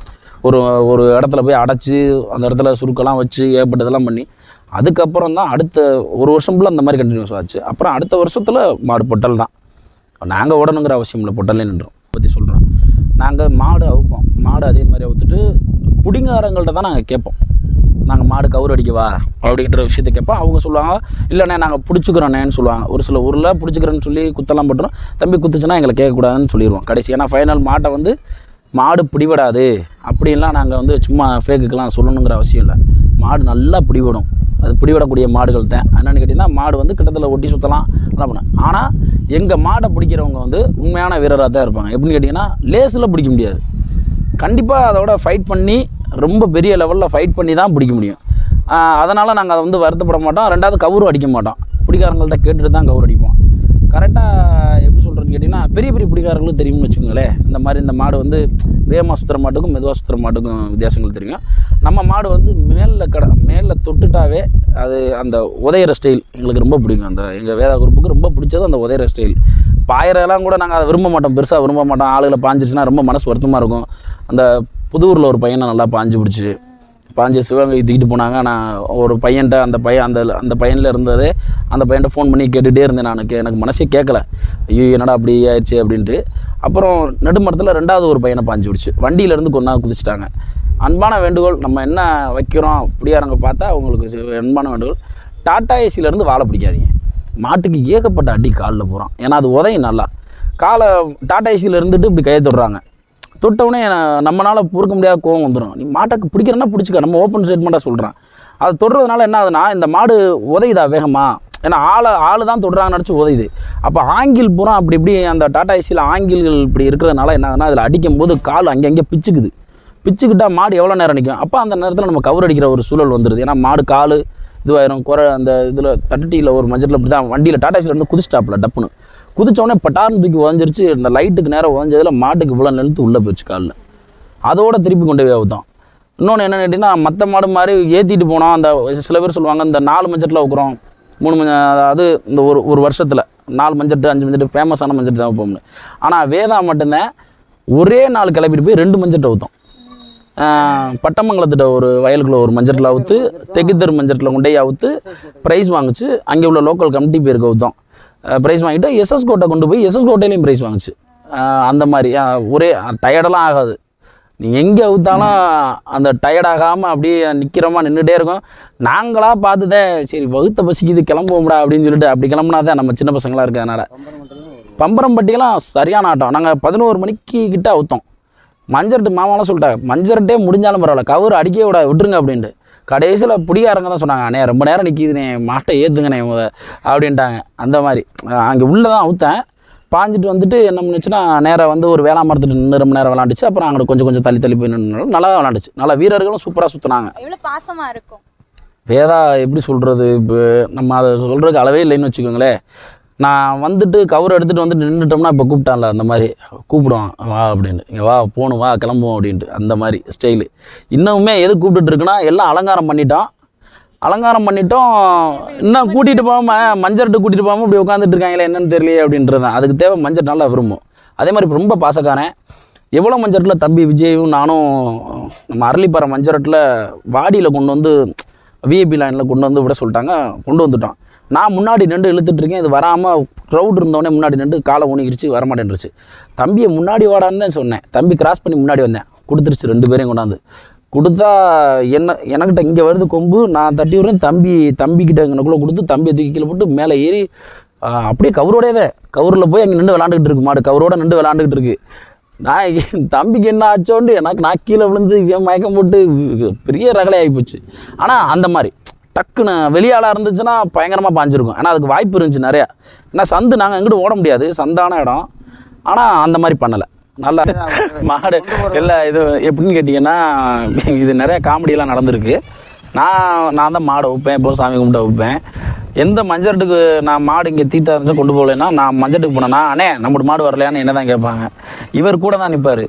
ஒரு இடத்துல போய் அடைச்சி அந்த இடத்துல சுருக்கெல்லாம் வச்சு ஏற்பட்டதெல்லாம் பண்ணி, அதுக்கப்புறம் தான் அடுத்த ஒரு வருஷம் ஃபுல்லாக அந்த மாதிரி கண்டினியூஸ் ஆச்சு. அப்புறம் அடுத்த வருஷத்தில் மாடு பொட்டல் தான். நாங்கள் ஓடணுங்கிற அவசியம் இல்லை, பொட்டல்லே நின்றோம். பற்றி சொல்கிறோம். நாங்கள் மாடு அவுப்போம். மாடு அதே மாதிரி அவுத்துட்டு பிடிங்காரங்கள்ட்ட தான் நாங்கள் கேட்போம். நாங்கள் மாடு கவுர் அடிக்கவா அப்படின்ற விஷயத்த கேட்போம். அவங்க சொல்லுவாங்க, இல்லைண்ணே நாங்கள் பிடிச்சிக்கிறோண்ணேன்னு சொல்லுவாங்க. ஒரு சில ஊரில் பிடிச்சிக்கிறேன்னு சொல்லி குத்தெல்லாம் போட்டுரும். தம்பி குத்துச்சுன்னா எங்களை கேட்கக்கூடாதுன்னு சொல்லிடுவோம் கடைசி. ஏன்னா ஃபைனல் மாட்டை வந்து மாடு பிடிபடாது அப்படின்லாம் நாங்கள் வந்து சும்மா ஃபேக்குக்கெல்லாம் சொல்லணுங்கிற அவசியம் இல்லை. மாடு நல்லா பிடிவிடும். அது பிடிவிடக்கூடிய மாடுகள் தான். என்னென்னு கேட்டிங்கன்னா, மாடு வந்து கிட்டத்தில் ஒட்டி சுற்றலாம், நல்லா பண்ண. ஆனால் எங்கள் மாடை பிடிக்கிறவங்க வந்து உண்மையான வீரராக தான் இருப்பாங்க. எப்படின்னு கேட்டிங்கன்னா, லேஸில் பிடிக்க முடியாது. கண்டிப்பாக அதோட ஃபைட் பண்ணி ரொம்ப பெரிய லெவலில் ஃபைட் பண்ணி தான் பிடிக்க முடியும். அதனால் நாங்கள் அதை வந்து வருத்தப்பட மாட்டோம். ரெண்டாவது கவுரும் அடிக்க மாட்டோம். பிடிக்காரங்கள்ட்ட கேட்டுட்டு தான் கவுர் அடிப்போம். கரெக்டாக எப்படி சொல்கிறதுன்னு கேட்டிங்கன்னா, பெரிய பெரிய பிடிக்காரங்களும் தெரியும்னு வச்சுக்கோங்களேன். இந்த மாதிரி இந்த மாடு வந்து வேகமாக சுற்றுற மாட்டுக்கும் மெதுவாக சுற்றுற மாட்டுக்கும் வித்தியாசங்கள் தெரியும். நம்ம மாடு வந்து மேலே தொட்டுட்டாவே அது அந்த உதையிற ஸ்டைல் எங்களுக்கு ரொம்ப பிடிக்கும். அந்த எங்கள் வேதா குரூப்புக்கு ரொம்ப பிடிச்சது அந்த உதையிற ஸ்டைல். பாயிரெல்லாம் கூட நாங்கள் அதை விரும்ப மாட்டோம், பெருசாக விரும்ப மாட்டோம். ஆளுகளை பாஞ்சிருச்சுன்னா ரொம்ப மனசு வருத்தமாக இருக்கும். அந்த புதூரில் ஒரு பையனை நல்லா பாஞ்சு சிவகங்கை தூக்கிட்டு போனாங்க. நான் ஒரு பையன்ட்ட அந்த பையனில் இருந்தது, அந்த பையன்ட்ட ஃபோன் பண்ணி கேட்டுகிட்டே இருந்தேன். எனக்கு மனசே கேட்கல, ஐயோ என்னடா அப்படி ஆயிடுச்சு அப்படின்ட்டு. அப்புறம் நடுமரத்தில் 2வது ஒரு பையனை பாஞ்சு விடுச்சு. வண்டியிலேருந்து கொண்டா குதிச்சிட்டாங்க. அன்பான வேண்டுகோள், நம்ம என்ன வைக்கிறோம் அப்படியாரங்க பார்த்தா அவங்களுக்கு அன்பான வேண்டுகோள், டாடா ஏசிலேருந்து வாழை பிடிக்காதீங்க. மாட்டுக்கு ஏகப்பட்ட அடி காலில் போகிறோம். ஏன்னா அது உதையும் நல்லா. காலை டாடா ஏசியில் இருந்துட்டு இப்படி கையை தொடுறாங்க. தொட்டவுடனே நம்மளால் பொறுக்க முடியாத கோவம் வந்துடும். நீ மாட்டுக்கு பிடிக்கிறன்னா பிடிச்சிக்க, நம்ம ஓப்பன் ஸ்டேட்மெண்ட்டாக சொல்கிறேன். அது தொடுறதுனால என்ன ஆகுதுன்னா, இந்த மாடு உதையுதா வேகமாக, ஏன்னா ஆள் தான் தொடுறாங்கன்னு நினச்சி உதையுது. அப்போ ஆங்கிள் பூரா அப்படி இப்படி அந்த டாடா ஏசியில் ஆங்கிள்கள் இப்படி இருக்கிறதுனால என்ன ஆகுதுன்னா, அதில் அடிக்கும் போது கால் அங்கங்கே பிச்சுக்கிட்டால் மாடு எவ்வளோ நேரம் நிற்கும். அப்போ அந்த நேரத்தில் நம்ம கவர் அடிக்கிற ஒரு சூழல் வந்துடுது. ஏன்னா மாடு கால் இதுவாயிரும். அந்த இதில் 30Tயில் ஒரு மஞ்சட்டில் இப்படி தான் வண்டியில் டாடா ஏசியில் இருந்து குதிச்சிட்டாப்புல டப்புன்னு குதிச்சோடனே பட்டார்னு தூக்கி உதஞ்சிருச்சு. இந்த லைட்டுக்கு நேரம் உதஞ்சதில் மாட்டுக்கு இவ்வளோ நிறுத்து உள்ளே போயிடுச்சு காலில். அதோட திருப்பி கொண்டு போய் அவுத்தோம். இன்னொன்று என்னென்னு கேட்டிங்கன்னா, மற்ற மாடு மாதிரி ஏற்றிட்டு போனோம். அந்த சில பேர் சொல்லுவாங்க, இந்த 4 மஞ்சட்டில் வைக்கிறோம் 3 மஞ்சள், அதாவது இந்த ஒரு வருஷத்தில் 4 மஞ்சட்டு 5 மஞ்சட்டு ஃபேமஸான மஞ்சட்டு தான் வைப்போம்னு. ஆனால் வேதா மட்டும்தான் ஒரே நாள் கிளப்பிட்டு போய் 2 மஞ்சட்டை அவுத்தோம். பட்டமங்கலத்திட்ட ஒரு வயலுக்குள்ள ஒரு மஞ்சட்டில் அவுத்து, தெக்குத்தெரு மஞ்சட்டில் கொண்டே அவுத்து ப்ரைஸ் வாங்குச்சு. அங்கே உள்ள லோக்கல் கமிட்டி பேருக்கு அவுத்தோம். ப்ரைஸ் வாங்கிட்டு எஸ்எஸ் கோட்டை கொண்டு போய் எஸ்எஸ் கோட்டையிலையும் ப்ரைஸ் வாங்குச்சு. அந்த மாதிரி ஒரே டயர்டெல்லாம் ஆகாது. நீங்கள் எங்கே அவுத்தாலும் அந்த டயர்டாகாமல் அப்படியே நிற்கிறோமா நின்றுட்டே இருக்கும். நாங்களாக பார்த்துதே சரி வகுத்த பசிக்குது கிளம்புவோம்டா அப்படின்னு சொல்லிட்டு அப்படி கிளம்புனா தான் நம்ம சின்ன பசங்களாக இருக்கிறதுனால. பம்பரம்பட்டியெல்லாம் சரியான ஆட்டம். நாங்கள் 11 மணிக்கு கிட்ட அவுத்தோம். மஞ்சரட்டு மாமாலாம் சொல்லிட்டாங்க, மஞ்சரட்டே முடிஞ்சாலும் பரவாயில்ல கவுரு அடிக்கவே விட விட்டுருங்க அப்படின்ட்டு. கடைசியில் பிடிக்காரங்க தான் சொன்னாங்க, அண்ணே ரொம்ப நேரம் நிற்கிதுண்ணே மாட்டை ஏற்றுங்கண்ணே அப்படின்ட்டாங்க. அந்த மாதிரி அங்கே உள்ளே தான் அவுத்தேன். பாஞ்சிட்டு வந்துட்டு என்ன பண்ணுச்சுன்னா நேராக வந்து ஒரு வேளா மரத்துட்டு நின்று ரொம்ப நேரம் விளாண்டுச்சு. அப்புறம் அங்கே கொஞ்சம் கொஞ்சம் தள்ளி போய் நின்று நல்லா விளாண்டுச்சு. நல்லா வீரர்களும் சூப்பராக சுற்றினாங்க. எவ்வளோ பாசமாக இருக்கும். வேதா எப்படி சொல்கிறது, இப்போ நம்ம அதை சொல்கிறதுக்கு அளவே இல்லைன்னு வச்சுக்கோங்களேன். நான் வந்துட்டு கவர் எடுத்துகிட்டு வந்துட்டு நின்றுட்டோம்னா இப்போ கூப்பிட்டான்ல அந்த மாதிரி கூப்பிடுவான், வா அப்படின்ட்டு, இங்கே வா போகணும் வா கிளம்புவோம் அப்படின்ட்டு. அந்த மாதிரி ஸ்டைலு இன்னுமே எது கூப்பிட்டுட்டு இருக்குன்னா எல்லாம் அலங்காரம் பண்ணிட்டோம். இன்னும் கூட்டிகிட்டு போகாமல் மஞ்சர்ட்டு கூட்டிகிட்டு போகாமல் இப்படி உட்காந்துட்டு இருக்காங்களே என்னன்னு தெரியலையே அப்படின்றது தான். அதுக்கு தேவை மஞ்சள் நல்லா விரும்பும். அதே மாதிரி ரொம்ப பாசக்காரன். எவ்வளோ மஞ்சட்டில் தம்பி விஜயும் நானும் நம்ம அரளிப்பாறை மஞ்சரட்டில் வாடியில் கொண்டு வந்து விஐபி லைனில் கொண்டு வந்து விட சொல்லிட்டாங்க. கொண்டு வந்துட்டோம். நான் முன்னாடி நின்று இழுத்துட்ருக்கேன். இது வராமல் க்ரௌட் இருந்தோடனே முன்னாடி நின்று காலை ஊனிக்கிடுச்சு, வரமாட்டேன்ருச்சு. தம்பியை முன்னாடி வாடான்னு தான் சொன்னேன். தம்பி கிராஸ் பண்ணி முன்னாடி வந்தேன், கொடுத்துருச்சு 2 பேரையும் கொண்டாந்து கொடுத்தா. எனக்கிட்ட இங்கே வருது கொம்பு, நான் தட்டி விடுறேன். தம்பிக்கிட்ட எனக்குள்ளே கொடுத்து தம்பியை தூக்கி கீழே போட்டு மேலே ஏறி அப்படியே கவரோடையதே கவரில் போய் அங்கே நின்று விளாண்டுக்கிட்டு இருக்கு மாடு. கவரோட நின்று விளாண்டுக்கிட்டு இருக்கு. நான் தம்பிக்கு என்ன ஆச்சோண்டு நான் கீழே விழுந்து மயக்கம் போட்டு பெரிய ரகலை ஆகிப்போச்சு. ஆனால் அந்த மாதிரி டக்குன்னு வெளியாளாக இருந்துச்சுன்னா பயங்கரமாக பாஞ்சிருக்கும். ஆனால் அதுக்கு வாய்ப்பு இருந்துச்சு நிறையா. ஏன்னா சந்து நாங்கள் எங்கிட்ட ஓட முடியாது, சந்தான இடம். ஆனால் அந்த மாதிரி பண்ணலை. நல்லா மாடு இல்லை. இது எப்படின்னு கேட்டிங்கன்னா இது நிறையா காமெடியெல்லாம் நடந்திருக்கு. நான் தான் மாடை வைப்பேன், இப்போ சாமி கும்பிட்டு வைப்பேன். எந்த மஞ்சட்டுக்கு நான் மாடு இங்கே தீட்டா இருந்துச்சு கொண்டு போகலைன்னா நான் மஞ்சட்டுக்கு போனேன்னா அண்ணே நம்மளோட மாடு வரலையான்னு என்ன தான் கேட்பாங்க. இவர் கூட தான் நிற்பார்.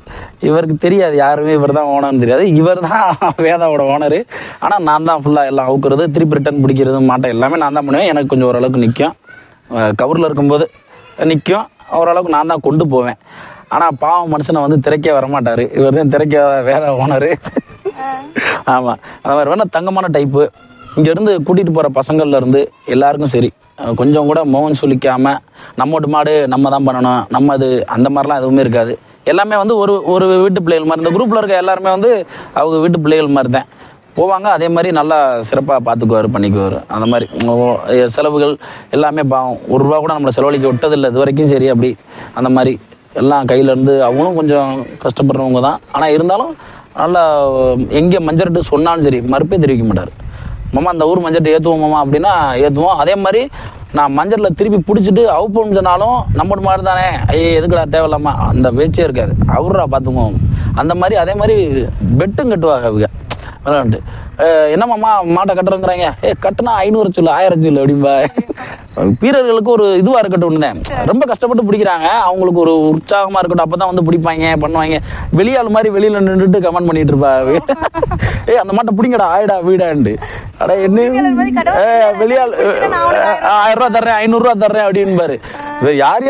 இவருக்கு தெரியாது யாருமே இவர் தான் ஓனர்னு தெரியாது. இவர் தான் வேதாவோட ஓனரு. ஆனால் நான் தான் ஃபுல்லாக எல்லாம் அவுக்குறது, திருப்பி ரிட்டர்ன் பிடிக்கிறது, மாட்டை எல்லாமே நான் தான் பண்ணுவேன். எனக்கு கொஞ்சம் ஓரளவுக்கு நிற்கும். கவரில் இருக்கும்போது நிற்கும், ஓரளவுக்கு நான் தான் கொண்டு போவேன். ஆனால் பாவம் மனுஷனை வந்து திரைக்கே வரமாட்டார். இவர் தான் திரைக்க வேற ஓனரு. ஆமாம், அந்த மாதிரி வேணால் தங்கமான டைப்பு. இங்கேருந்து கூட்டிகிட்டு போகிற பசங்கள்லேருந்து எல்லாருக்கும் சரி கொஞ்சம் கூட மோகன் சொல்லிக்காமல் நம்மோட மாடு நம்ம தான் பண்ணணும், நம்ம அது அந்த மாதிரிலாம் எதுவுமே இருக்காது. எல்லாமே வந்து ஒரு வீட்டு பிள்ளைகள் மாதிரி. இந்த குரூப்பில் இருக்க எல்லாருமே வந்து அவங்க வீட்டு பிள்ளைகள் மாதிரி தான் போவாங்க. அதே மாதிரி நல்லா சிறப்பாக பார்த்துக்குவார், பண்ணிக்குவார். அந்த மாதிரி செலவுகள் எல்லாமே பாவம் 1 ரூபா கூட நம்மளை செலவழிக்க விட்டதில்லை இது வரைக்கும். சரி அப்படி அந்த மாதிரி எல்லாம் கையிலேருந்து அவங்களும் கொஞ்சம் கஷ்டப்படுறவங்க தான். ஆனால் இருந்தாலும் நல்லா எங்கே மஞ்சட்டு சொன்னாலும் சரி மறுப்பே தெரிவிக்க மாட்டார். மாமா அந்த ஊர் மஞ்சட்டு ஏற்றுவோம் மாமா அப்படின்னா ஏற்றுவோம். அதே மாதிரி நான் மஞ்சட்டில் திருப்பி பிடிச்சிட்டு அவுப்போம்னு சொன்னாலும் நம்மளோட மாதிரி தானே, ஐயே எதுக்குடா தேவையில்லாமா அந்த பேச்சே இருக்காது. அவரா பார்த்துக்குவோம் அந்த மாதிரி. அதே மாதிரி பெட்டும் கட்டுவாங்க அவங்க விளாண்டு. என்னம்மாம்மா மாட்டை கட்டுறோங்கிறாங்க, கட்டுனா 500 சொல்லு 1000 சொல்லு அப்படின்பா. வீரர்களுக்கு ஒரு இதுவாக இருக்கட்டும் ஒன்று தான். ரொம்ப கஷ்டப்பட்டு பிடிக்கிறாங்க, அவங்களுக்கு ஒரு உற்சாகமாக இருக்கட்டும். அப்போ தான் வந்து பிடிப்பாங்க பண்ணுவாங்க. வெளியாள் மாதிரி வெளியில் நின்றுட்டு கமெண்ட் பண்ணிட்டு இருப்பா, அந்த மாட்டை பிடிங்கடா ஆயிடா வீடாண்டு. அடா என்ன வெளியாள் 1000 ரூபா தர்றேன் 500 ரூபா தர்றேன் அப்படின்பாரு. யார்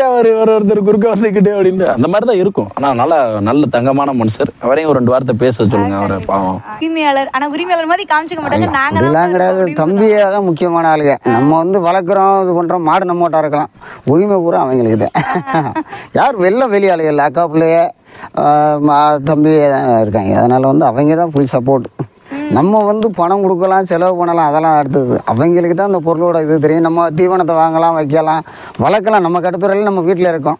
ஒருத்தர் குறுக்க வந்துக்கிட்டு அப்படின்னு அந்த மாதிரி தான் இருக்கும். ஆனால் நல்ல தங்கமான மனுஷர். அவரையும் ஒரு 2 வார்த்தை பேச சொல்லுங்க. அவரை பாவம் உரிமையாளர் மாதிரி காமிச்சிக்க மாட்டாங்க. இதெல்லாம் கிடையாது. தம்பியே தான் முக்கியமான ஆளுங்க. நம்ம வந்து வளர்க்குறோம், இது பண்ணுறோம், மாடு நம்மோட்டா இருக்கலாம், உரிமை பூரா அவங்களுக்கு தான். யார் வெளியாளுகள் அக்கா பிள்ளைய தம்பி தான் இருக்காங்க. அதனால் வந்து அவங்க தான் ஃபுல் சப்போர்ட். நம்ம வந்து பணம் கொடுக்கலாம், செலவு பண்ணலாம், அதெல்லாம் அடுத்தது. அவங்களுக்கு தான் அந்த பொருளோட இது தெரியும். நம்ம தீவனத்தை வாங்கலாம், வைக்கலாம், வளர்க்கலாம். நம்ம கட்டுத்துறையில் நம்ம வீட்டில் இருக்கோம்.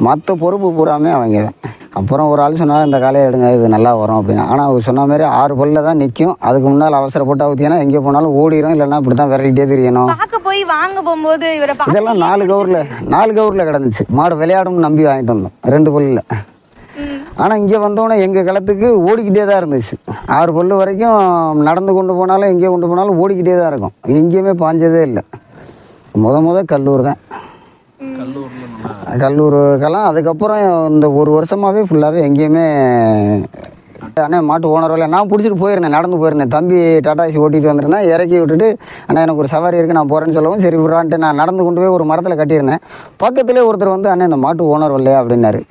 மற்ற பொறுப்பு பூராமே அவங்க தான். அப்புறம் ஒரு ஆள் சொன்னால் இந்த காலையை எடுங்க இது நல்லா வரும் அப்படின்னு. ஆனால் அவர் சொன்ன மாதிரி 6 பல்ல தான் நிற்கும். அதுக்கு முன்னால் அவசரப்பட்டு ஊற்றினா எங்கே போனாலும் ஓடிடும். இல்லைன்னா இப்படி தான் விரட்டிகிட்டே தெரியணும். போய் வாங்க போகும்போது இதெல்லாம் 4 கவரில் கிடந்துச்சு. மாடு விளையாடும் நம்பி வாங்கிட்டு வந்தோம் 2 பல்லில். ஆனால் இங்கே வந்தோடனே எங்கள் களத்துக்கு ஓடிக்கிட்டே தான் இருந்துச்சு. 6 பல்லு வரைக்கும் நடந்து கொண்டு போனாலும் எங்கே கொண்டு போனாலும் ஓடிக்கிட்டே தான் இருக்கும். எங்கேயுமே பாஞ்சதே இல்லை. முத கல்லூர் தான். கல்லூருக்கெல்லாம் அதுக்கப்புறம் இந்த 1 வருஷமாகவே ஃபுல்லாகவே எங்கேயுமே அண்ணே மாட்டு ஓனர் இல்லை. நான் பிடிச்சிட்டு போயிருந்தேன், நடந்து போயிருந்தேன். தம்பி டாடாசி ஓட்டிகிட்டு வந்துருந்தேன். இறக்கி விட்டுட்டு அண்ணா எனக்கு ஒரு சவாரி இருக்குது நான் போகிறேன்னு சொல்லவும் சரி விட்றான்ட்டு நான் நடந்து கொண்டு போய் ஒரு மரத்தில் கட்டியிருந்தேன். பக்கத்துலேயே ஒருத்தர் வந்து அண்ணே இந்த மாட்டு ஓனர் இல்லையா அப்படின்னாரு.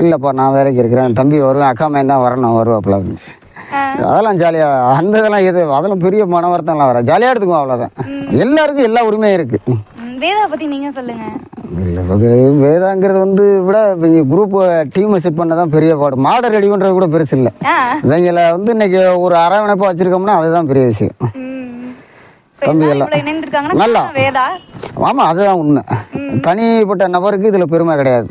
இல்லைப்பா நான் வேலைக்கு இருக்கிறேன், தம்பி வருவேன், அக்கா மையன் தான் வரணும் வருவாப்பில் அப்படின்னு. அதெல்லாம் ஜாலியாக அந்த இதெல்லாம் அதெல்லாம் பெரிய மன வருத்தம்லாம் வர ஜாலியாக எடுத்துக்குவோம். அவ்வளோதான். எல்லாருக்கும் எல்லா உரிமையும் இருக்குது. வேதா பத்தி நீங்க சொல்லுங்க. இல்லை வேதாங்கிறது வந்து விட இவங்க குரூப் டீமை செட் பண்ண தான் பெரிய பாடு. மாடை ரெடி பண்ணுறது கூட பெருசு இல்லை. இவங்களை வந்து இன்னைக்கு ஒரு அரவணைப்பாக வச்சுருக்கோம்னா அதுதான் பெரிய விஷயம். தம்பி எல்லாம் நல்லா வேதா. ஆமாம், அதுதான் உண்மை. தனிப்பட்ட நபருக்கு இதில் பெருமை கிடையாது.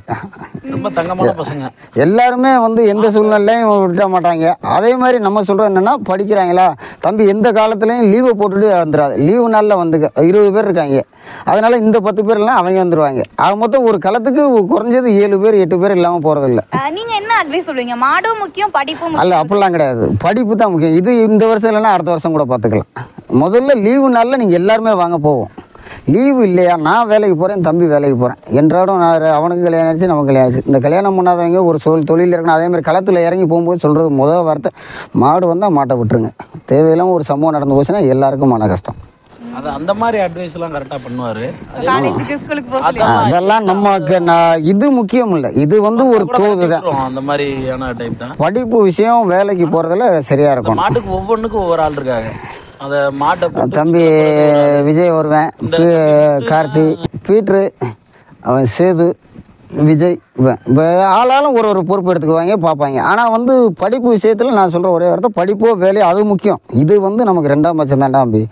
ரொம்ப தங்கமான பசங்க எல்லாருமே வந்து எந்த சூழ்நிலையும் விட மாட்டாங்க. அதே மாதிரி நம்ம சொல்கிறது என்னென்னா, படிக்கிறாங்களா தம்பி எந்த காலத்துலையும் லீவை போட்டுட்டு வந்துடாது. லீவு நாளில் வந்து 20 பேர் இருக்காங்க, அதனால இந்த 10 பேர்லாம் அவங்க வந்துடுவாங்க. ஆக மொத்தம் ஒரு களத்துக்கு குறைஞ்சது 7 பேர் 8 பேர் இல்லாமல் போகிறதில்ல. நீங்க என்ன அட்வைஸ் சொல்லுவீங்க? மாடும் முக்கியம், படிப்பும் அல்ல, அப்படிலாம் கிடையாது. படிப்பு தான் முக்கியம். இது இந்த வருஷம் இல்லைன்னா அடுத்த வருஷம் கூட பார்த்துக்கலாம். முதல்ல லீவு நாளில் நீங்கள் எல்லாருமே வாங்க போவோம். லீவு இல்லையா, நான் வேலைக்கு போகிறேன், தம்பி வேலைக்கு போகிறேன் என்றாலும் நான் அவனுக்கு கல்யாணம் ஆயிடுச்சு, நமக்கு கல்யாணம் ஆயிடுச்சு. இந்த கல்யாணம் பண்ணாதவங்க ஒரு தொழில் இருக்கணும். அதேமாதிரி களத்தில் இறங்கி போகும்போது சொல்கிறது முதல் வார்த்தை, மாடு வந்தால் மாட்டை விட்டுருங்க. தேவையில்லாமல் ஒரு சம்பவம் நடந்து போச்சுன்னா எல்லாருக்கும் மன கஷ்டம். அது அந்த மாதிரி அட்வைஸ்லாம் கரெக்டாக பண்ணுவார். அதெல்லாம் நமக்கு இது முக்கியம் இல்லை. இது வந்து ஒரு தோது தான். அந்த மாதிரியான டைப் தான். படிப்பு விஷயம் வேலைக்கு போகிறதுல சரியாக இருக்கும். மாட்டுக்கு ஒவ்வொன்றுக்கும் ஒவ்வொரு ஆள் இருக்காங்க. அதை மாட்டை தம்பி விஜய் வருவேன், கார்த்தி, பீட்ரு, அவன் சேது, விஜய், ஆளாலும் ஒரு பொறுப்பு எடுத்துக்குவாங்க, பார்ப்பாங்க. ஆனால் வந்து படிப்பு விஷயத்தில் நான் சொல்கிற ஒரே வார்த்தை, படிப்போ வேலையோ அது முக்கியம். இது வந்து நமக்கு 2ஆம் பட்சம் தான்டா தம்பி.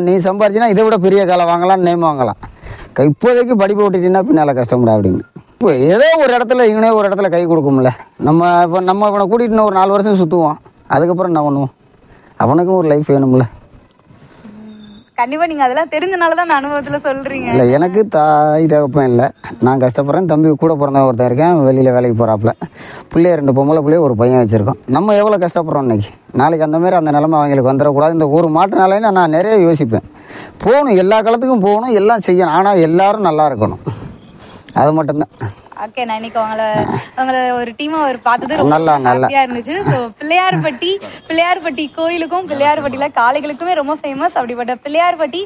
நீ சம்பாரிச்சின்னா இதை விட பெரிய காலை வாங்கலாம், நேம் வாங்கலாம். இப்போதைக்கு படிப்பு விட்டுட்டீங்கன்னா பின்னால் கஷ்டப்படா அப்படின்னு. இப்போ ஏதோ ஒரு இடத்துல இவனே ஒரு இடத்துல கை கொடுக்கும்ல. நம்ம இவனை கூட்டிகிட்டு ஒரு 4 வருஷம் சுற்றுவோம், அதுக்கப்புறம் என்ன பண்ணுவோம்? அவனுக்கும் ஒரு லைஃப் வேணும்ல. கண்டிப்பா நீங்க அதெல்லாம் தெரிஞ்சனாலதான் அந்த அனுபவத்துல சொல்றீங்க. இல்லை, எனக்கு தாய் தகப்பன் இல்லை, நான் கஷ்டப்படுறேன். தம்பி கூட பிறந்த ஒருத்தன் இருக்கேன், வெளியில் வேலைக்கு போகிறாப்புல. பிள்ளைய 2 பொம்பளை பிள்ளைய ஒரு பையன் வச்சுருக்கோம். நம்ம எவ்வளோ கஷ்டப்படுறோம் இன்னைக்கு. நாளைக்கு அந்த மாதிரி அந்த நிலைமை அவங்களுக்கு வந்துடக்கூடாது. இந்த ஒரு மாட்டுனாலேன்னு நான் நிறைய யோசிப்பேன். போகணும், எல்லா காலத்துக்கும் போகணும், எல்லாம் செய்யணும். ஆனால் எல்லாரும் நல்லா இருக்கணும், அது மட்டும்தான். ஓகே, நான் இன்னைக்கு உங்களை ஒரு டீமா பார்த்தது ரொம்ப ஹாப்பியா இருந்துச்சு. ஸோ பிள்ளையார்பட்டி கோயிலுக்கும் பிள்ளையார்பட்டியில காளைகளுக்குமே ரொம்ப ஃபேமஸ். அப்படிப்பட்ட பிள்ளையார்பட்டி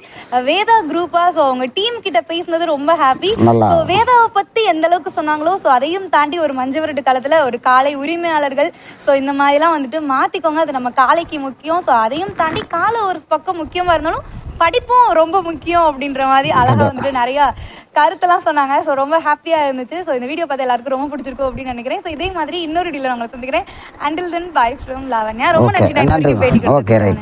வேதா குரூப்பா, ஸோ அவங்க டீம் கிட்ட பேசினது ரொம்ப ஹாப்பி. ஸோ வேதாவை பத்தி எந்த அளவுக்கு சொன்னாங்களோ, ஸோ அதையும் தாண்டி ஒரு மஞ்சு விரட்டு காலத்துல ஒரு காளை உரிமையாளர்கள், ஸோ இந்த மாதிரிலாம் வந்துட்டு மாத்திக்கோங்க, அது நம்ம காளைக்கு முக்கியம். ஸோ அதையும் தாண்டி காளை ஒரு பக்கம் முக்கியமா இருந்தாலும் படிப்பும் ரொம்ப முக்கியம் அப்படின்ற மாதிரி அழகா வந்துட்டு நிறைய கருத்தெல்லாம் சொன்னாங்க. ஸோ ரொம்ப ஹாப்பியா இருந்துச்சு. ஸோ இந்த வீடியோ பார்த்து எல்லாருக்கும் ரொம்ப பிடிச்சிருக்கும் அப்படின்னு நினைக்கிறேன். ஸோ இதே மாதிரி இன்னொரு டீல உங்களை சந்திக்கிறேன். Until then by from Lavanya. ரொம்ப நன்றி.